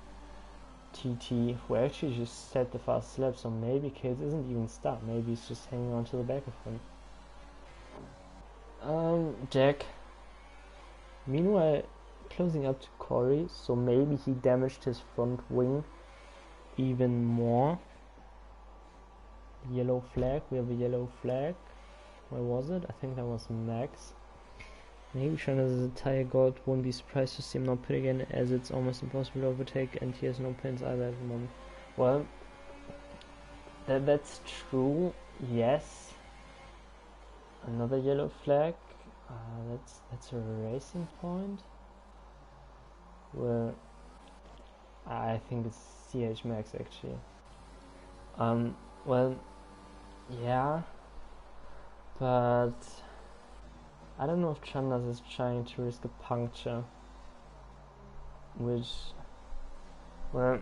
TT, who actually just set the fast lap, so maybe Kales isn't even stuck, maybe he's just hanging on to the back of him. Jack, meanwhile, closing up to Corey, so maybe he damaged his front wing even more. Yellow flag, we have a yellow flag. Where was it? I think that was Max. Maybe Chandas is a tire god, won't be surprised to see him not pit again, as it's almost impossible to overtake and he has no pins either at the moment. Well, that's true, yes. Another yellow flag. That's a racing point. Well, I think it's CH Max actually. Well, yeah, but I don't know if Chandas is trying to risk a puncture, which, well,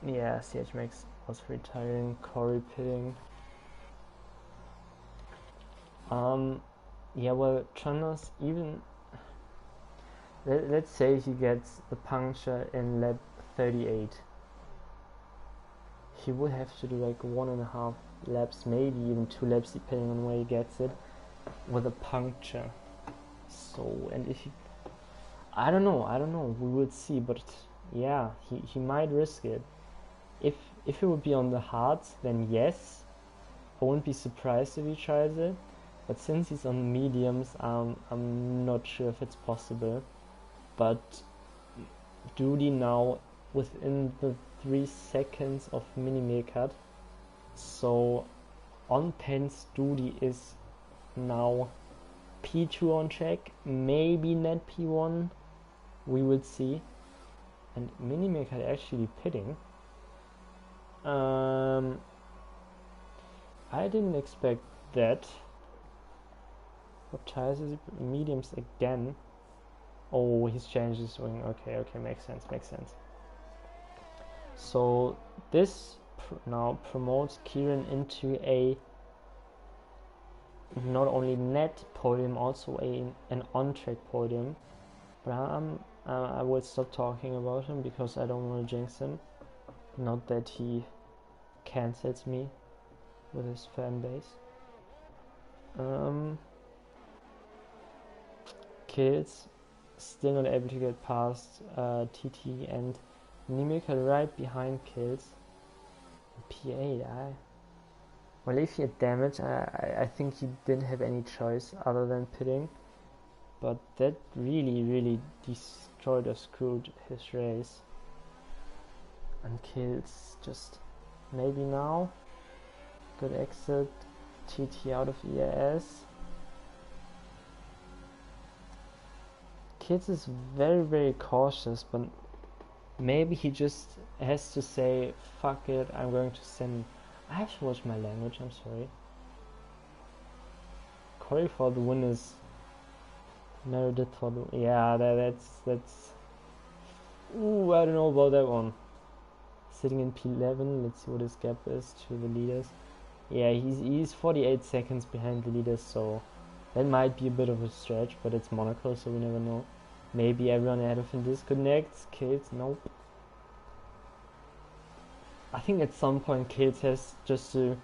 yeah, CH Max was retiring, Corey pitting. Yeah, well, Chandas, even, let's say he gets the puncture in lap 38. He would have to do like 1.5 laps, maybe even 2 laps, depending on where he gets it, with a puncture. So, and if he, I don't know, we will see, but yeah, he might risk it. If it would be on the hards, then yes, I wouldn't be surprised if he tries it, but since he's on the mediums, I'm not sure if it's possible. But Duty now within the 3 seconds of Mini Mirkat, so on pens Duty is now P2 on check, maybe net P1, we will see. And Mini Mirkat actually pitting. I didn't expect that. What tires is it? Mediums again. Oh, he's changed his wing. Okay, makes sense. So this now promotes Kieran into a not only net podium, also an on-track podium. But I will stop talking about him because I don't want to jinx him. Not that he cancels me with his fan base. Kills, still not able to get past TT, and Mini Mirkat right behind Kills. P8, well, if he had damage, I think he didn't have any choice other than pitting. But that really destroyed or screwed his race. And kills just maybe now. Good exit. TT out of EAS. Kids is very cautious, but maybe he just has to say, fuck it, I'm going to send. I have to watch my language, I'm sorry. Corey for the win is Meredith for the, yeah, that's ooh, I don't know about that one. Sitting in P11, let's see what his gap is to the leaders. Yeah, he's 48 seconds behind the leaders, so that might be a bit of a stretch, but it's Monaco, so we never know. Maybe everyone ahead of him disconnects. Kills, nope. I think at some point Kills has just to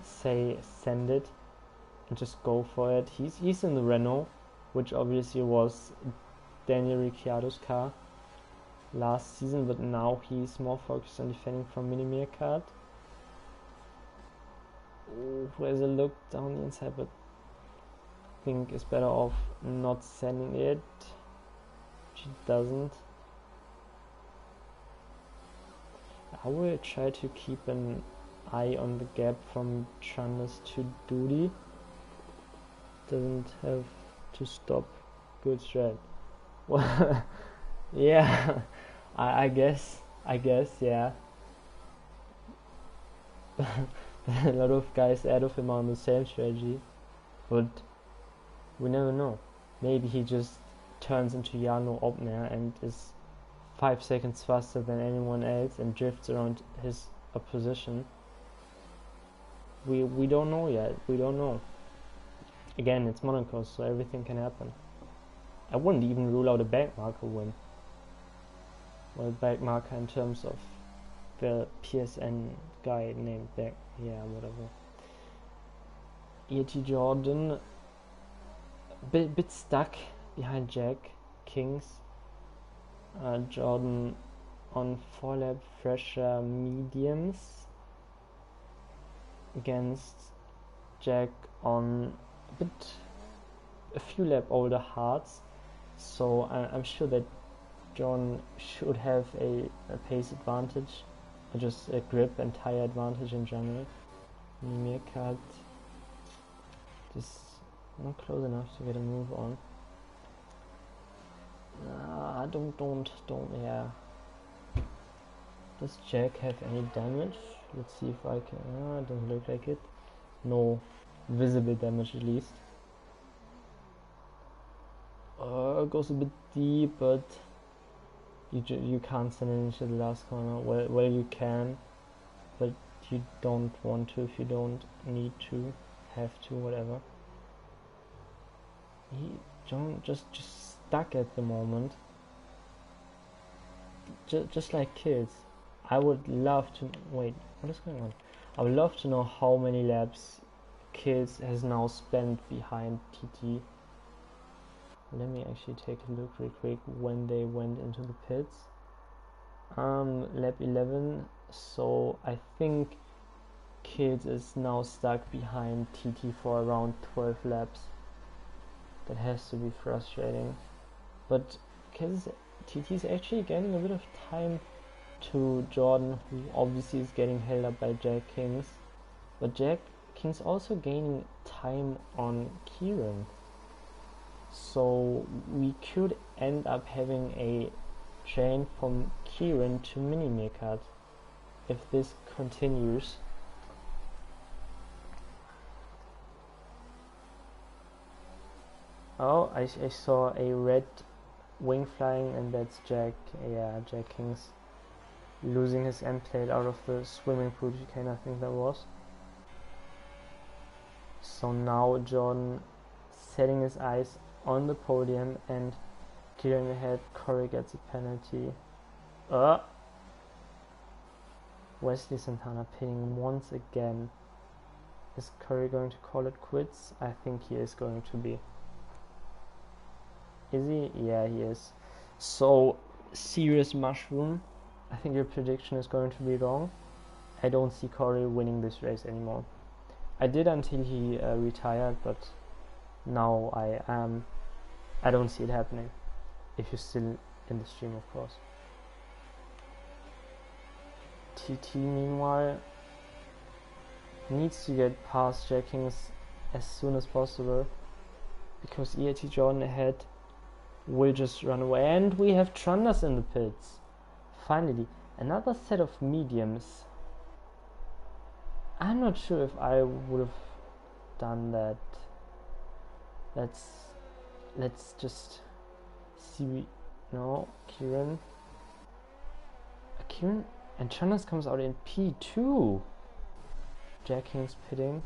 say send it and just go for it. He's in the Renault, which obviously was Daniel Ricciardo's car last season, but now he's more focused on defending from Minimir card. Who has a look down the inside, but I think it's better off not sending it. She doesn't. I will try to keep an eye on the gap from Chandas to Doody. Doesn't have to stop. Good strat. Well, yeah, I guess, yeah. A lot of guys ahead of him are on the same strategy, but we never know. Maybe he just turns into Jarno Obner and is 5 seconds faster than anyone else and drifts around his opposition. We don't know yet. We don't know. Again, it's Monaco, so everything can happen. I wouldn't even rule out a back marker win. Well, back marker in terms of the PSN guy named back. Yeah, whatever. E.T. Jordan, bit stuck behind Jack Kings. Jordan on 4-lap fresher mediums against Jack on a few lap older hards. So I'm sure that John should have a pace advantage, or just a grip and tire advantage in general. Meerkat just not close enough to get a move on. Don't, yeah. Does Jack have any damage? Let's see if I can, doesn't look like it. No visible damage at least. Goes a bit deep, but you can't send it into the last corner. Well, you can, but you don't want to if you don't need to, have to, whatever. John just stuck at the moment. Just like Kills. I would love to wait. What is going on? I would love to know how many laps Kills has now spent behind TT. Let me actually take a look real quick when they went into the pits. Lap 11. So I think Kills is now stuck behind TT for around 12 laps. That has to be frustrating. But TT is actually getting a bit of time to Jordan, who obviously is getting held up by Jack Kings. But Jack Kings also gaining time on Kieran. So we could end up having a train from Kieran to Minimekat if this continues. Oh, I saw a red wing flying, and that's Jack. Yeah, Jack Kings losing his end plate out of the swimming pool chicane, I think that was. So now Jordan setting his eyes on the podium and clearing ahead. Corey gets a penalty. Wesley Santana pitting once again. Is Corey going to call it quits? I think he is going to be. Is he? Yeah, he is. So, serious mushroom. I think your prediction is going to be wrong. I don't see Corey winning this race anymore. I did until he retired, but now I don't see it happening. If you're still in the stream, of course. TT meanwhile needs to get past Jackings as soon as possible, because EAT Jordan ahead will just run away. And we have Trunders in the pits. Finally, another set of mediums. I'm not sure if I would have done that. Let's just see. No, Kieran and Trunders comes out in P2. Jackings pitting,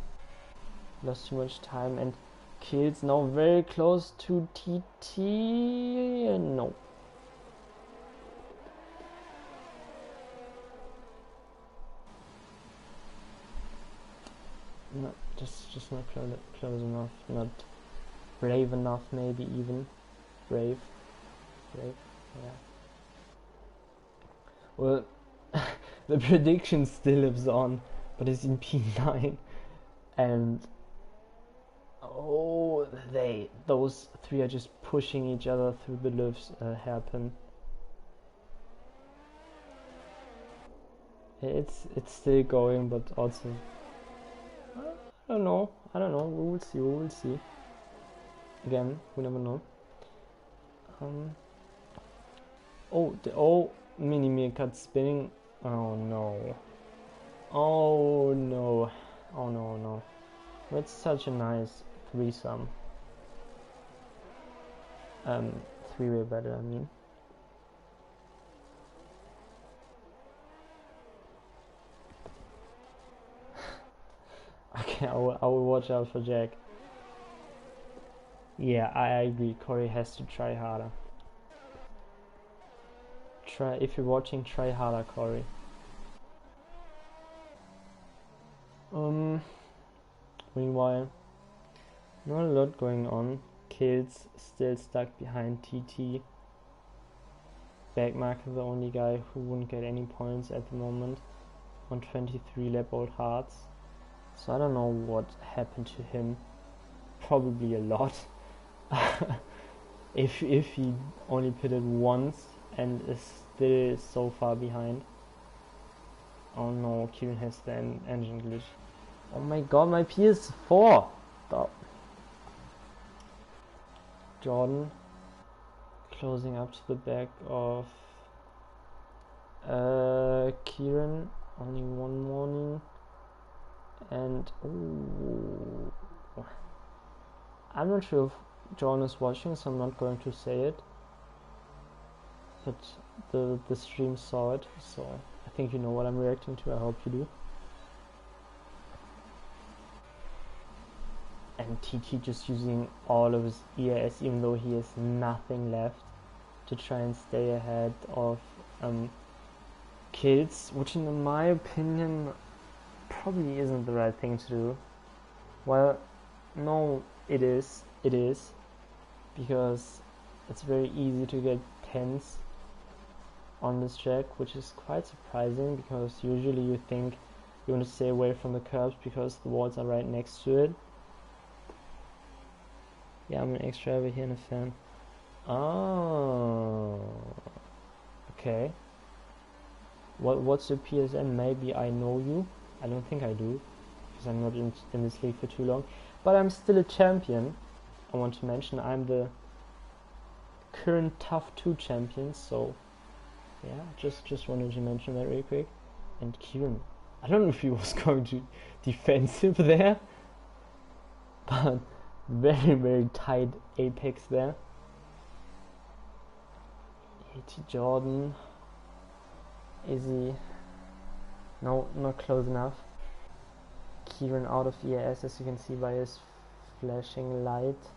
lost too much time, and Kills now very close to TT. No. No, just not close enough, not brave enough, maybe even. Brave, yeah. Well, the prediction still lives on, but it's in P9, and those three are just pushing each other through the Löw's hairpin. It's still going, but also I don't know. We will see. Again, we never know. Mini Meerkat spinning. Oh no. That's such a nice threesome. Three-way battle, I mean. Okay, I will watch out for Jack. Yeah, I agree. Corey has to try harder. If you're watching, try harder, Corey. Meanwhile, not a lot going on. Kills still stuck behind TT. Backmarker, the only guy who wouldn't get any points at the moment, on 23 lap old hearts. So I don't know what happened to him. Probably a lot. if he only pitted once and is still so far behind. Oh no, Kieran has the engine glitch. Oh my god, my PS4! Stop. Jordan closing up to the back of Kieran. Only one morning. And I'm not sure if John is watching, so I'm not going to say it. But the stream saw it, so I think you know what I'm reacting to. I hope you do. And TT just using all of his EAS, even though he has nothing left, to try and stay ahead of Kills, which in my opinion probably isn't the right thing to do. Well, no, it is, because it's very easy to get 10s on this track, which is quite surprising, because usually you think you want to stay away from the curbs because the walls are right next to it. Yeah, I'm an ex-driver here and a fan. Oh, okay. What's your PSN? Maybe I know you. I don't think I do, because I'm not in this league for too long. But I'm still a champion. I want to mention I'm the current TUF 2 champion. So yeah, just wanted to mention that real quick. And Kieran, I don't know if he was going to defensive there, but very, very tight apex there. AT Jordan, is he? No, not close enough. Kieran out of EAS, as you can see by his flashing light.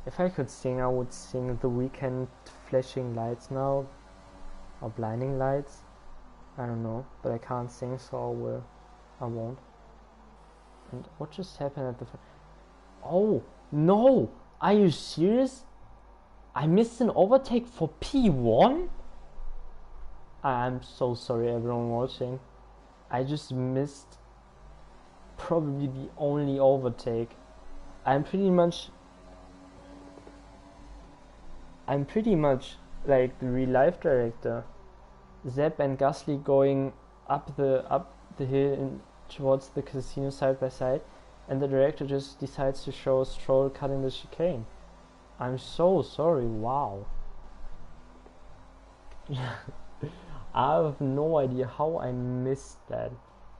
If I could sing, I would sing The Weekend Flashing Lights now, or Blinding Lights. I don't know, but I can't sing, so I won't. And what just happened at the Oh no! Are you serious? I missed an overtake for P1? I'm so sorry everyone watching. I just missed probably the only overtake. I'm pretty much like the real life director. Zepp and Gasly going up the hill towards the casino side by side, and the director just decides to show Stroll cutting the chicane. I'm so sorry. Wow. I have no idea how I missed that.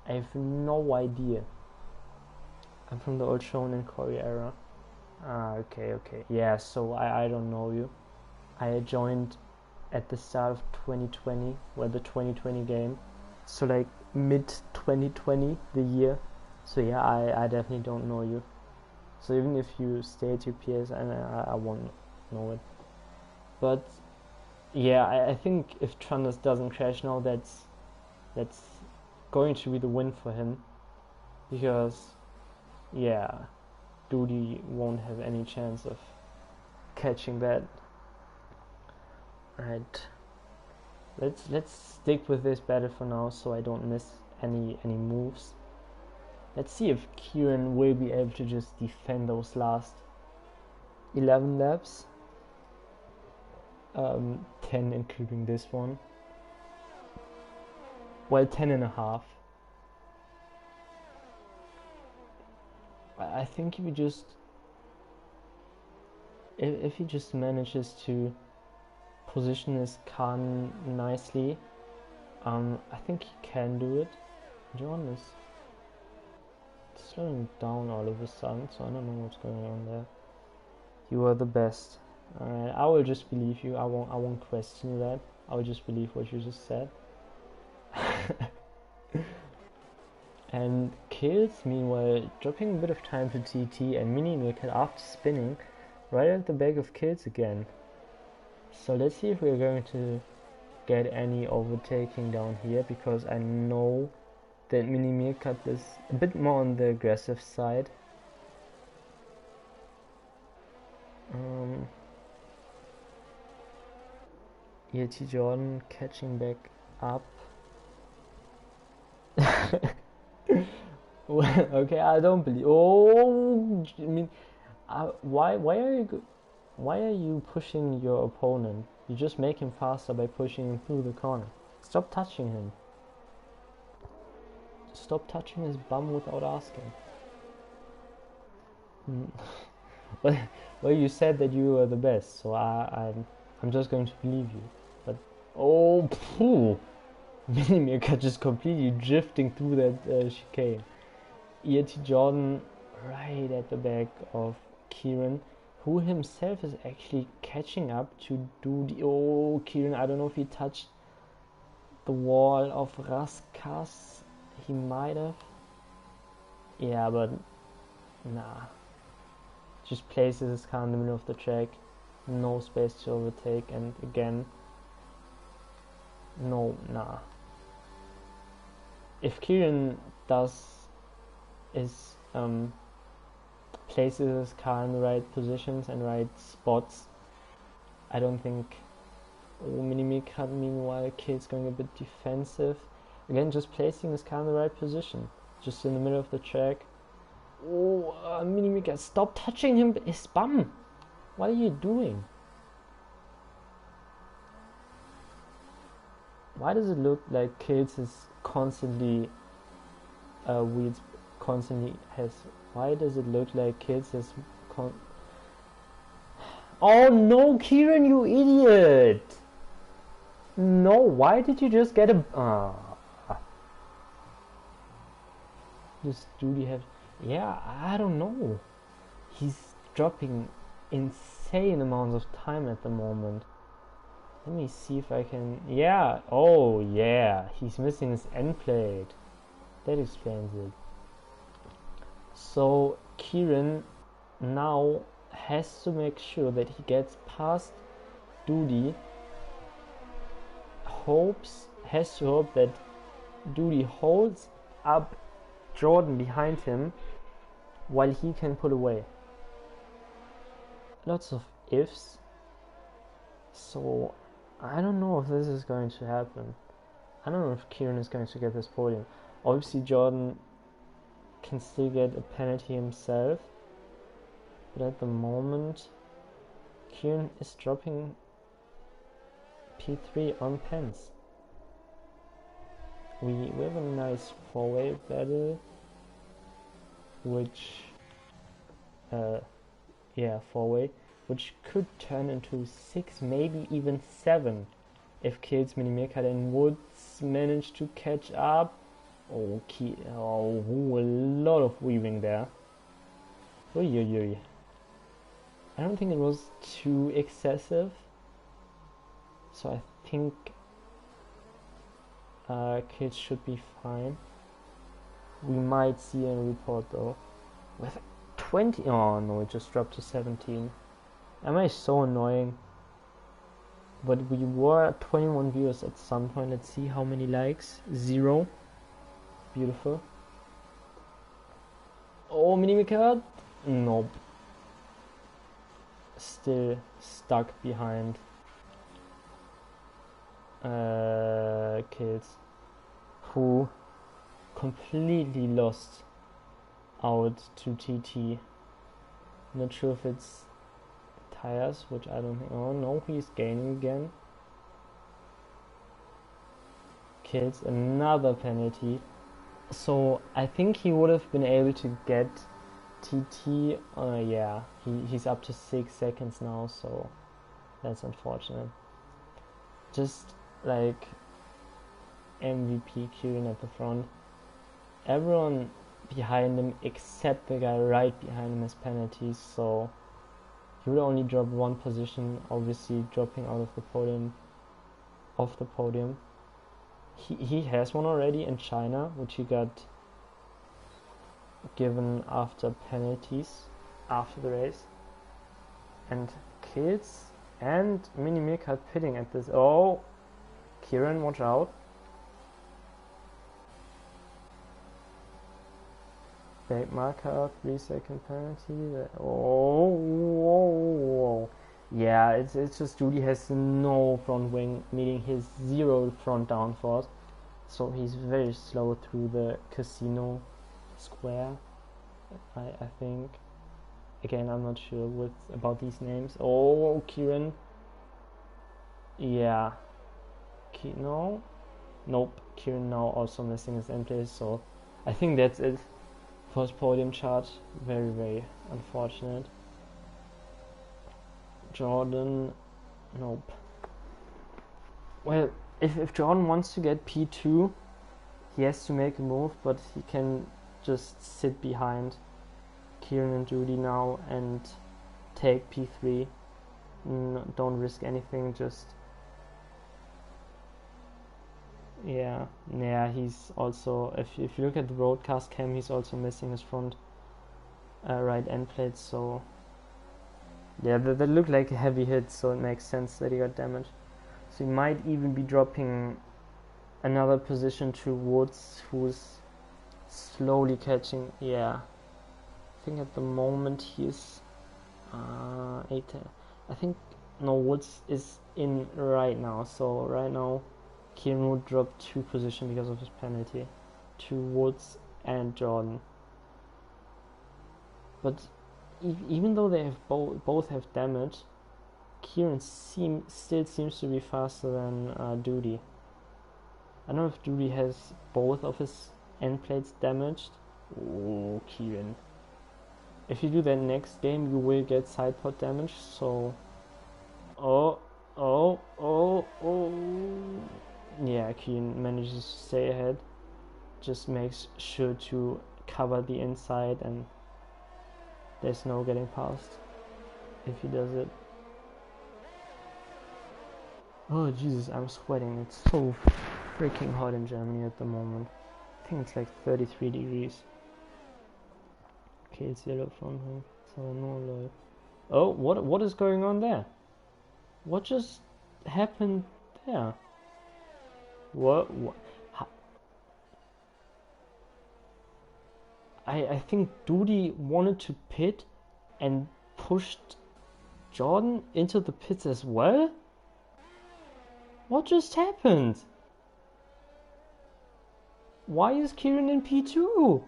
I have no idea. I'm from the old Shonen Corey era. Okay. Yeah, so I don't know you. I joined at the start of 2020, well, the 2020 game. So like mid 2020, the year. So yeah, I definitely don't know you. So even if you stay at your PS, I won't know it. But yeah, I think if Trundles doesn't crash now, that's going to be the win for him, because yeah, Duty won't have any chance of catching that. Right, let's stick with this battle for now, so I don't miss any moves. Let's see if Kieran will be able to just defend those last 11 laps. 10 including this one. Well, 10 and a half. I think if he just manages to position his car nicely, I think he can do it. John is slowing down all of a sudden, so I don't know what's going on there. You are the best. Alright, I will just believe you. I won't question that. I will just believe what you just said. And Kills, meanwhile, dropping a bit of time to TT, and Mini Milkhead after spinning right at the back of Kills again. So let's see if we're going to get any overtaking down here, because I know that Mini Milkhead is a bit more on the aggressive side. ELT Jordan catching back up. Well, okay, I don't believe. Oh, I mean, why are you pushing your opponent? You just make him faster by pushing him through the corner. Stop touching him. Stop touching his bum without asking. Well, you said that you were the best, so I'm just going to believe you. But oh, phew. Minimirka just completely drifting through that chicane. ELT Jordan right at the back of Kieran, who himself is actually catching up to do the... Oh, Kieran, I don't know if he touched the wall of Raskas. He might have. Yeah, but nah. Just places his car in the middle of the track. No space to overtake, and again, no, nah. If Kieran places his car in the right positions and right spots, I don't think... Oh, Minimika, meanwhile, Kid's going a bit defensive. Again, just placing his car in the right position, just in the middle of the track. Oh, Minimika, stop touching him, his bum! What are you doing? Why does it look like Kills is constantly why does it look like Kills is Oh no, Kieran, you idiot! No, why did you just get a Does Judy have... Yeah, I don't know. He's dropping insane amounts of time at the moment. Let me see if I can... Yeah, oh yeah, he's missing his end plate. That explains it. So Kieran now has to make sure that he gets past Duty. Has to hope that Duty holds up Jordan behind him while he can pull away. Lots of ifs. So I don't know if this is going to happen. I don't know if Kieran is going to get this podium. Obviously Jordan can still get a penalty himself, but at the moment Kieran is dropping P3 on pens. We have a nice four-way battle, which four-way, which could turn into 6, maybe even 7 if Kills, Minimirka and Woods manage to catch up. Okay, a lot of weaving there. Oy. I don't think it was too excessive, so I think Kills should be fine. We might see a report though. With 20, oh no, it just dropped to 17. Am I so annoying? But we were at 21 viewers at some point. Let's see how many likes. 0. Beautiful. Oh, Minimika. Nope. Still stuck behind Kills, who completely lost out to TT. Not sure if it's tires, which I don't think. Oh no, he's gaining again. Kills, another penalty. So I think he would have been able to get TT. Yeah, he's up to 6 seconds now, so that's unfortunate. Just like MVP Kieran at the front. Everyone behind him except the guy right behind him has penalties, so he would only drop 1 position, obviously dropping out of the podium. He has one already in China, which he got given after penalties after the race. And Kills and Minimirka pitting at this. Oh, Kieran, watch out. Back marker, 3-second penalty. Oh. Yeah, it's just Judy has no front wing, meaning his 0 front downforce, so he's very slow through the casino square. I think. Again, I'm not sure about these names. Oh, Kieran. Yeah. No. Nope. Kieran now also missing his end place, so I think that's it for his podium chart. Very, very unfortunate. Jordan, nope. Well, if Jordan wants to get P2, he has to make a move, but he can just sit behind Kieran and Judy now and take P3. Don't risk anything, just yeah, he's also, if you look at the broadcast cam, he's also missing his front right end plate, so yeah, that looked like a heavy hit, so it makes sense that he got damaged. So he might even be dropping another position to Woods, who's slowly catching. Yeah, I think at the moment he's 8. I think no, Woods is in right now. So right now, Kieran would drop 2 positions because of his penalty to Woods and Jordan. But even though they have both have damage, Kieran still seems to be faster than Doody. I don't know if Doody has both of his end plates damaged. Oh, Kieran. If you do that next game, you will get side pod damage, so... Oh. Yeah, Kieran manages to stay ahead. Just makes sure to cover the inside and there's no getting past if he does it. Oh Jesus, I'm sweating. It's so freaking hot in Germany at the moment. I think it's like 33 degrees. Okay, it's yellow from here, so no light. Oh, what is going on there? What just happened there? What? I think Doody wanted to pit and pushed Jordan into the pits as well? What just happened? Why is Kieran in P2?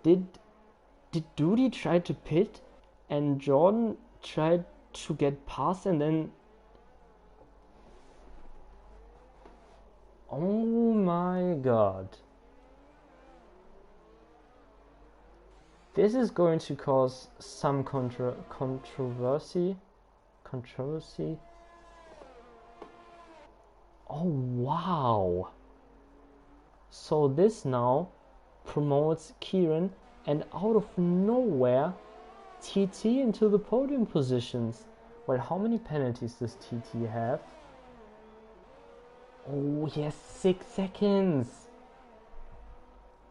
Did Duty try to pit and Jordan tried to get past and then... Oh my god. This is going to cause some controversy. Oh wow. So this now promotes Kieran, and out of nowhere TT into the podium positions. Well, how many penalties does TT have? Oh, he has 6 seconds.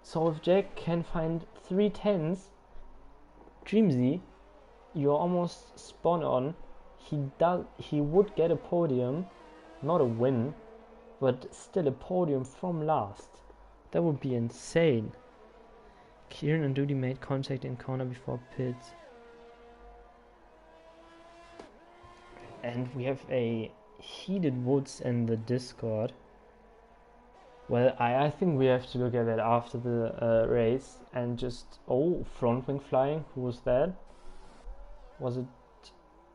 So if Jack can find 3 10s, Dreamsy, you're almost spot on. He would get a podium, not a win, but still a podium from last. That would be insane. Kieran and Duty made contact in corner before pit. And we have a heated Woods in the Discord. Well, I think we have to look at that after the race and just... Oh, front wing flying. Who was that? Was it...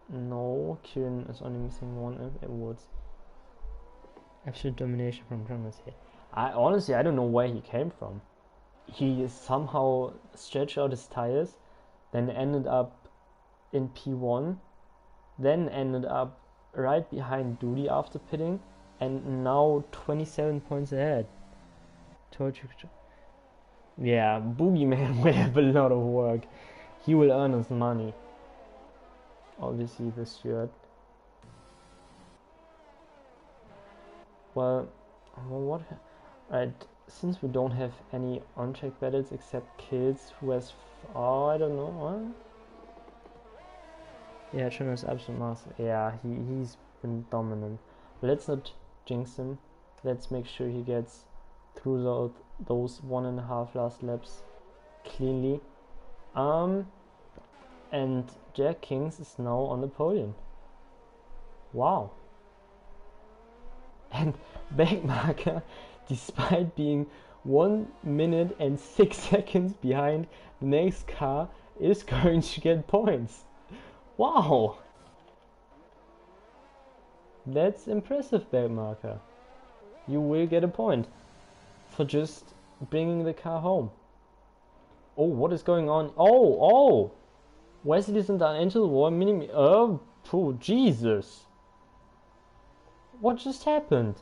No, Kieran is only missing one Woods. Absolute domination from Jonas here. Honestly, I don't know where he came from. He somehow stretched out his tires, then ended up in P1, then ended up right behind Duty after pitting, and now 27 points ahead. Told you. Yeah, Boogeyman will have a lot of work. He will earn his money. Obviously, this shirt. Well, what? Right, since we don't have any on-track battles except Kills, who has... Oh, I don't know. Huh? Yeah, Jonas absolute master. Yeah, he's been dominant. Let's not jinx him. Let's make sure he gets through those 1.5 last laps cleanly. And Jack Kings is now on the podium. Wow. And Backmarker, despite being 1 minute and 6 seconds behind the next car, is going to get points. Wow! That's impressive, Backmarker. You will get a point for just bringing the car home. Oh, what is going on? Oh! Wesley's into the wall. Oh, Jesus! What just happened?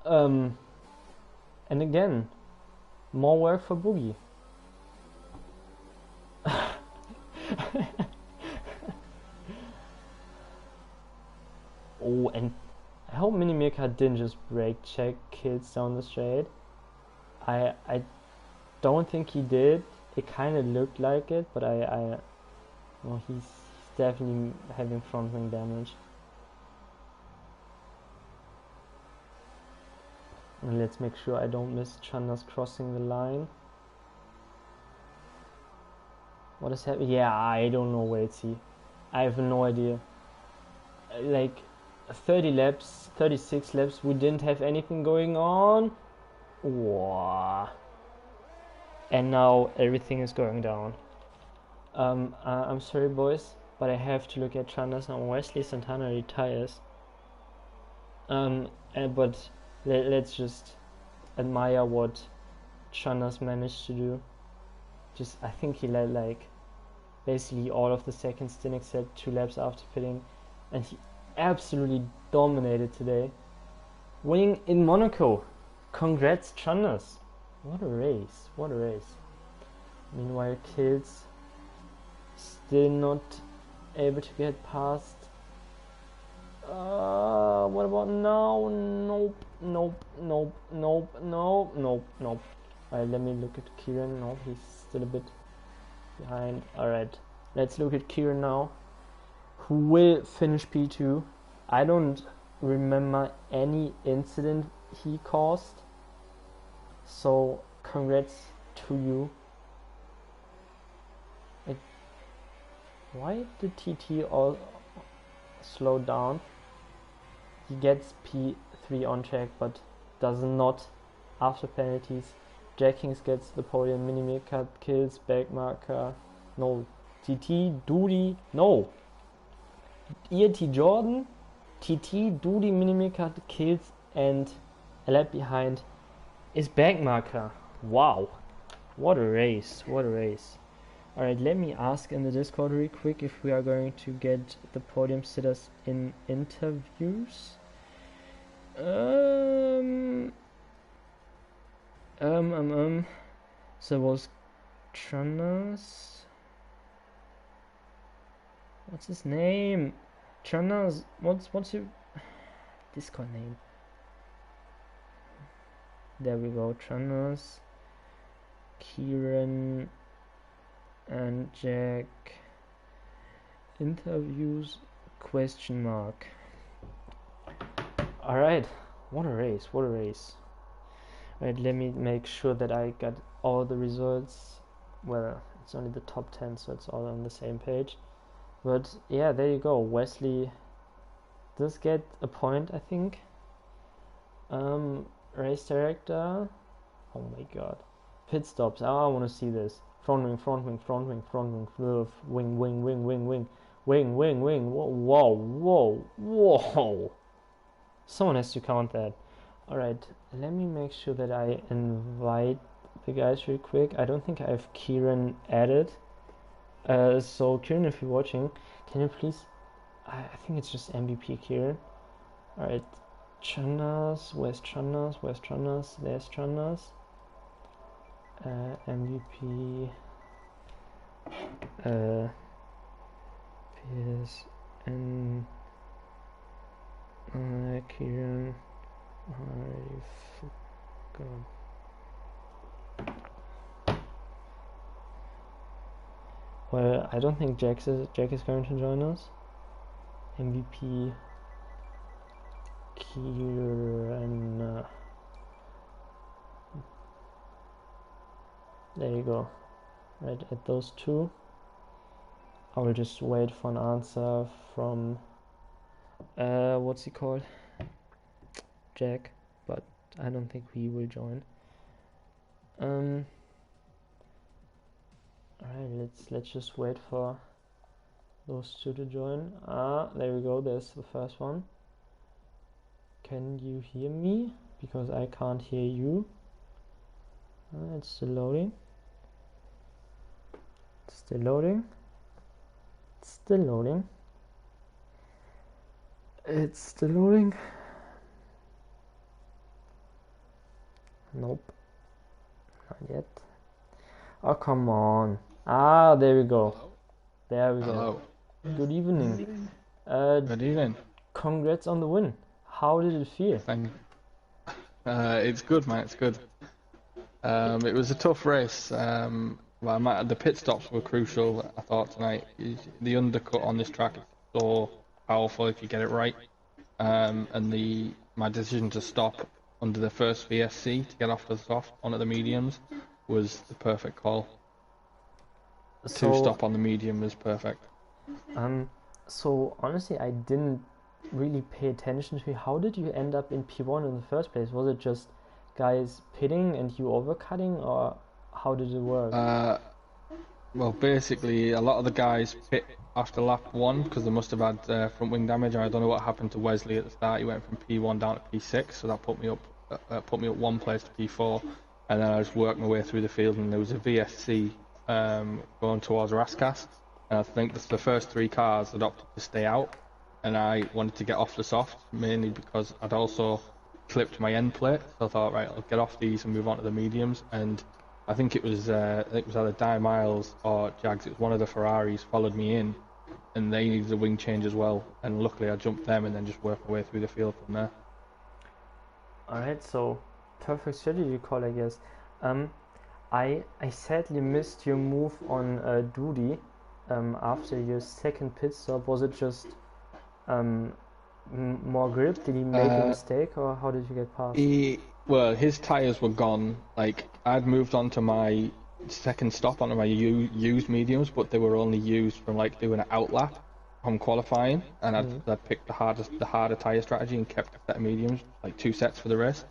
And again, more work for Boogie. Oh, and I hope Minimika didn't just brake check Kids down the straight. I don't think he did. It kind of looked like it, but well, he's definitely having front wing damage. And let's make sure I don't miss Chandas crossing the line. What is happening? Yeah, I don't know where it's he. I have no idea. Like 30 laps, 36 laps, we didn't have anything going on. Wow. And now everything is going down. I'm sorry, boys, but I have to look at Chandas now. Wesley Santana retires. But let's just admire what Chandas managed to do. I think he led like basically all of the second stint except 2 laps after pitting, and he absolutely dominated today, winning in Monaco. Congrats, Chandas. What a race, what a race. Meanwhile, Kills still not able to get past. What about now? Nope. Alright, let me look at Kieran. No, he's still a bit behind. Alright, let's look at Kieran now, who will finish P2. I don't remember any incident he caused, so congrats to you. Why did TT all slow down? He gets P3 on track, but does not after penalties. Jack Kings gets the podium, mini cut, kills, back marker, no. TT, Doody, no. ERT Jordan, TT, Doody, mini cut, kills, and a lap behind is back marker. Wow. What a race, what a race. Alright, let me ask in the Discord real quick if we are going to get the podium sitters in interviews. So was Tranas. What's his name? Tranas. What's your Discord name? There we go. Tranas, Kieran, and Jack. Interviews? Question mark. Alright, what a race, what a race. Alright, let me make sure that I got all the results. Well, it's only the top 10, so it's all on the same page. But yeah, there you go. Wesley does get a point, I think. Race director. Oh my god. Pit stops. Oh, I want to see this. Front wing, front wing, front wing, front wing, wing, wing, wing, wing, wing, wing, wing, wing. Whoa, whoa, whoa. Someone has to count that. Alright, let me make sure that I invite the guys real quick. I don't think I have Kieran added. So Kieran, if you're watching, can you please... I think it's just MVP Kieran. Alright, Chanas, where's Chanas, where's Chanas, there's Chanas. MVP... PS and... Kieran... I forgot. Well, I don't think Jack is going to join us. MVP Kieran. There you go. Right at those two. I will just wait for an answer from what's he called? Jack, but I don't think he will join. Alright, let's just wait for those two to join. There we go, there's the first one. Can you hear me? Because I can't hear you. It's still loading. It's still loading. It's still loading. It's still loading. Nope. Not yet. Oh, come on. There we go. Hello? There we Hello. go. Good evening. Good evening. Congrats on the win. How did it feel? Thank It's good, man. It's good. It was a tough race. The pit stops were crucial, I thought, tonight. The undercut on this track is so powerful if you get it right. And my decision to stop under the first VSC to get off the soft onto the mediums was the perfect call. So, To stop on the medium was perfect. So honestly, I didn't really pay attention to how did you end up in P1 in the first place? Was it just guys pitting and you overcutting, or how did it work? Well, basically, a lot of the guys pit after lap 1 because they must have had front wing damage. I don't know what happened to Wesley at the start. He went from P1 down to P6, so that put me up one place to P4, and then I just worked my way through the field. And there was a VSC going towards Raskas, and I think the first 3 cars had opted to stay out, and I wanted to get off the soft mainly because I'd also clipped my end plate. So I thought, right, I'll get off these and move on to the mediums. And I think it was either Di Miles or Jags. It was one of the Ferraris followed me in, and they needed a wing change as well. And luckily, I jumped them and then just worked my way through the field from there. Alright, so perfect strategy call, I guess. I sadly missed your move on Doody after your second pit stop. Was it just more grip? Did he make a mistake, or how did you get past? Well, his tyres were gone. Like, I'd moved on to my second stop onto my used mediums, but they were only used from like doing an outlap. on qualifying, and I'd picked the harder tyre strategy and kept a set of mediums, like 2 sets for the race.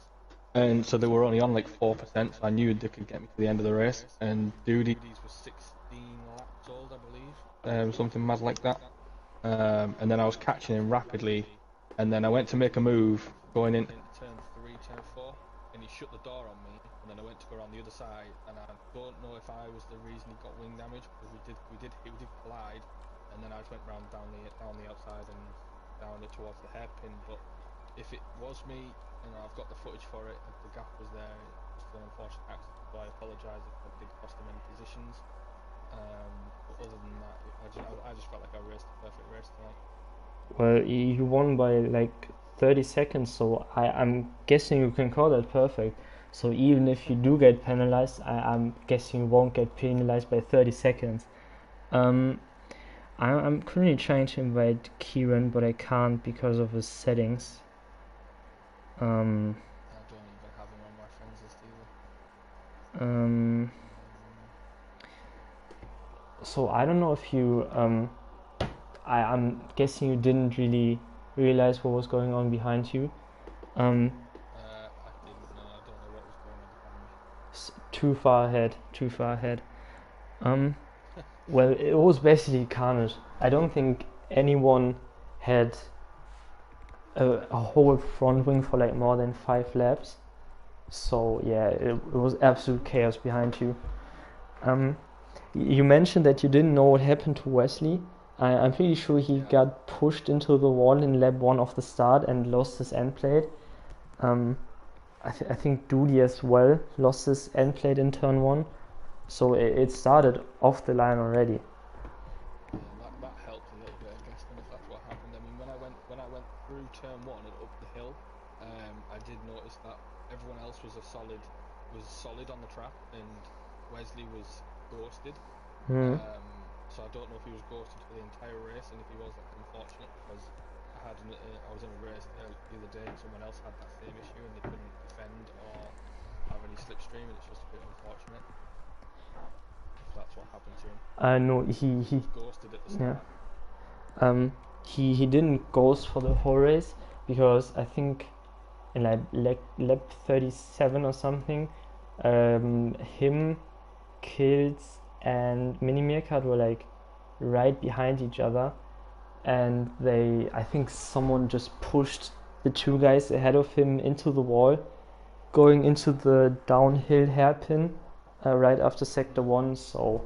And so they were only on like 4%, so I knew they could get me to the end of the race. And Duty's was 16 laps old, I believe, something mad like that. And then I was catching him rapidly, and then I went to make a move going into turn 3, turn 4, and he shut the door on me. And then I went to go around the other side, and I don't know if I was the reason he got wing damage, because we did collide. And then I just went round down the outside and down it towards the hairpin. But if it was me, I've got the footage for it. If the gap was there, it was an unfortunate accident. So I apologise if I did cost him any positions. But other than that, I just felt like I raced a perfect race tonight. Well, you won by like 30 seconds, so I'm guessing you can call that perfect. So even if you do get penalized, I'm guessing you won't get penalized by 30 seconds. I'm currently trying to invite Kieran, but I can't because of his settings. I don't even have him on my friends list either. So I don't know if you I'm guessing you didn't really realize what was going on behind you. I didn't know. I don't know what was going on behind me. Too far ahead. Well, it was basically carnage. I don't think anyone had a whole front wing for like more than 5 laps. So yeah, it was absolute chaos behind you. You mentioned that you didn't know what happened to Wesley. I'm pretty sure he got pushed into the wall in lap 1 of the start and lost his end plate. I think Dooley as well lost his end plate in turn 1. So it started off the line already. Yeah, that helped a little bit, I guess, then if that's what happened. I mean, when I went through turn 1 and up the hill, I did notice that everyone else was solid on the track, and Wesley was ghosted. So I don't know if he was ghosted for the entire race, and if he was, that's unfortunate, because I was in a race the other day and someone else had that same issue and they couldn't defend or have any slipstream, and it's just a bit unfortunate if that's what happened to him. No, he was ghosted at the start. Yeah. He didn't ghost for the whole race, because I think in like lap 37 or something, him, Kills and Mini Meerkat were like right behind each other, and I think someone just pushed the 2 guys ahead of him into the wall, going into the downhill hairpin right after sector 1. So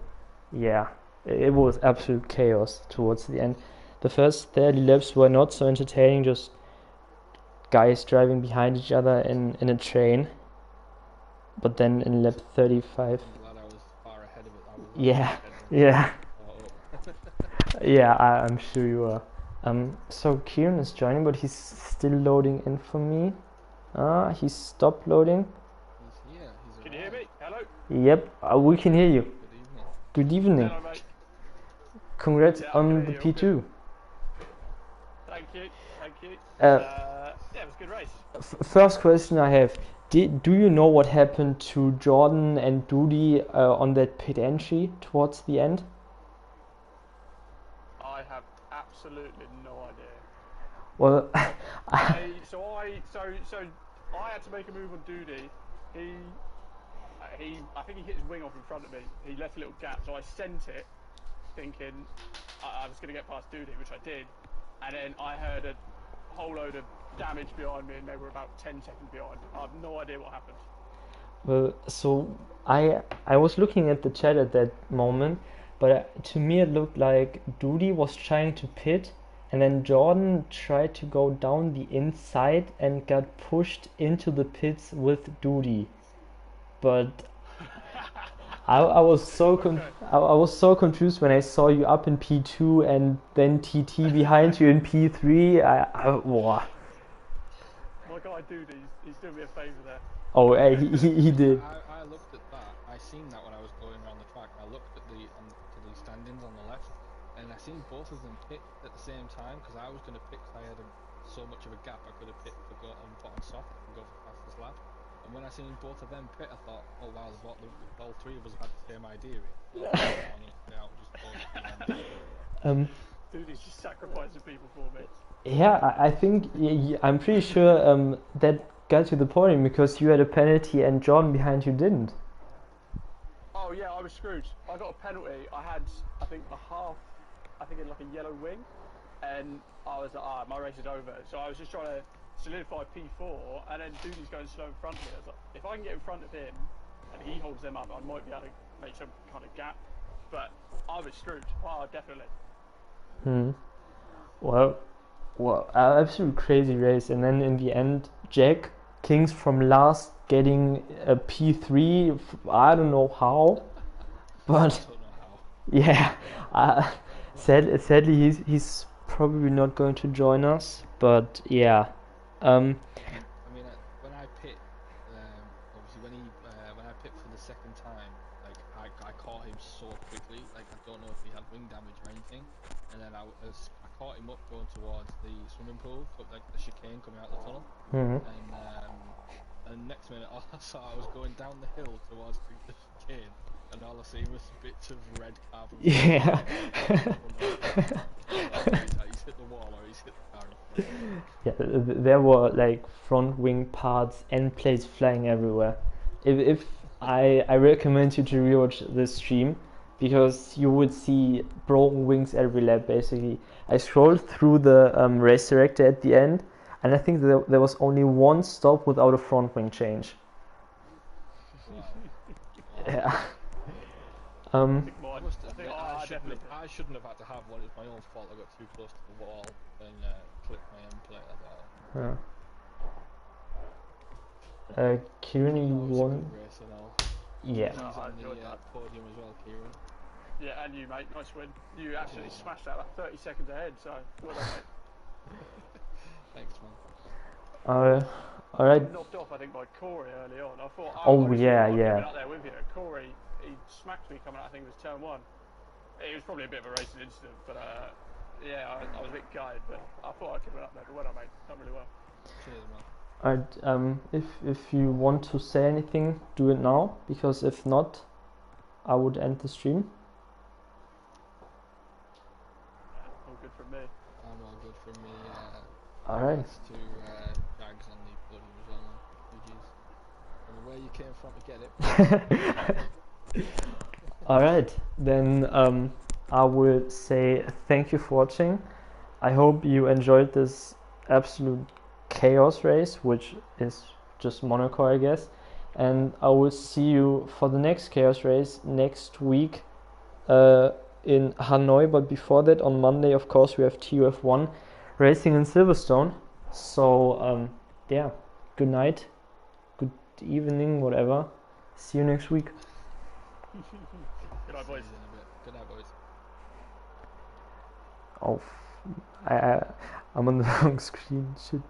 yeah, it was absolute chaos towards the end. The first 30 laps were not so entertaining, just guys driving behind each other in a train. But then in lap 35... I'm glad I was far ahead of it. Yeah. Yeah, I'm sure you are. So Kieran is joining, but he's still loading in for me. He stopped loading. He's here. Can you hear me? Hello? Yep, we can hear you. Good evening. Good evening. Hello, mate. Congrats Yeah, on the P2. Thank you. Uh, Yeah, it was a good race. First question I have. Do you know what happened to Jordan and Doody on that pit entry towards the end? I have absolutely no idea. Well, so I had to make a move on Doody. I think he hit his wing off in front of me. He left a little gap, so I sent it, thinking I was going to get past Doody, which I did, and then I heard a whole load of damage behind me, and they were about 10 seconds behind. I have no idea what happened. Well, so I was looking at the chat at that moment, but to me it looked like Doody was trying to pit, and then Jordan tried to go down the inside and got pushed into the pits with Doody. But I was so I was so confused when I saw you up in P2 and then TT behind you in P3. Wow. My guy Doody, he's doing me a favour there. Oh, he did. I looked at that. I seen that when I was going around the track. I looked at to the standings on the left, and I seen both of them pit at the same time, because I was going to pit because I had so much of a gap. I could have pit for put on soft and go for fastest lap. And when I seen both of them pit, I thought, oh wow, all 3 of us had the same idea. Dude, he's just sacrificing people for me. Yeah, I think I'm pretty sure that got you the podium because you had a penalty and John behind you didn't. Oh yeah, I was screwed. I got a penalty. I had, I think, a half. I think in like a yellow wing, and I was like, my race is over. So I was just trying to solidify P4, and then Doodie's going slow in front of me. I was like, if I can get in front of him, and he holds them up, I might be able to make some kind of gap. But I was screwed. Oh, definitely. Well, absolute crazy race, and then in the end, Jack Kings from last getting a P3. I don't know how, but yeah, sadly he's probably not going to join us. But yeah, I mean, when I pit, obviously when I pit for the second time, like I caught him so quickly. Like I don't know if he had wing damage or anything, and then I caught him up going towards the swimming pool, like the chicane coming out the tunnel, and next minute all I saw I was going down the hill towards the chicane, and all I see was bits of red carbon. yeah. He's hit the wall or he's hit the car in front. Yeah, there were like front wing parts and plates flying everywhere. If I recommend you to rewatch this stream because you would see broken wings every lap basically. I scrolled through the race director at the end, and I think there was only one stop without a front wing change. Wow. Yeah. I shouldn't have had to have one. It was my own fault. I got too close to the wall and clipped my end plate. Kieran, you won. Race and all. Yeah. He's on the podium as well, Kieran. Yeah, and you, mate. Nice win. You actually smashed that like 30 seconds ahead. So well done, mate. Thanks, man. All right. Knocked off, I think, by Corey early on. I thought. Oh, yeah. Up there with you, Corey. He smacked me coming out. I think it was turn 1. It was probably a bit of a racing incident, but yeah, I was a bit gutted, but I thought I could have went up there. But well done, mate. Done really well. Cheers, man. Alright, if you want to say anything, do it now, because if not, I would end the stream. All good from me. I'm all good from me. Alright. To Jags on the podium as well, man. GG's. I don't know where you came from to get it. Alright, then I will say thank you for watching. I hope you enjoyed this absolute chaos race, which is just Monaco, I guess. And I will see you for the next chaos race next week in Hanoi. But before that, on Monday, of course, we have TUF1 racing in Silverstone. So yeah, good night, good evening, whatever. See you next week. Good night, boys. Good night, boys. Oh, I'm on the wrong screen. Shit.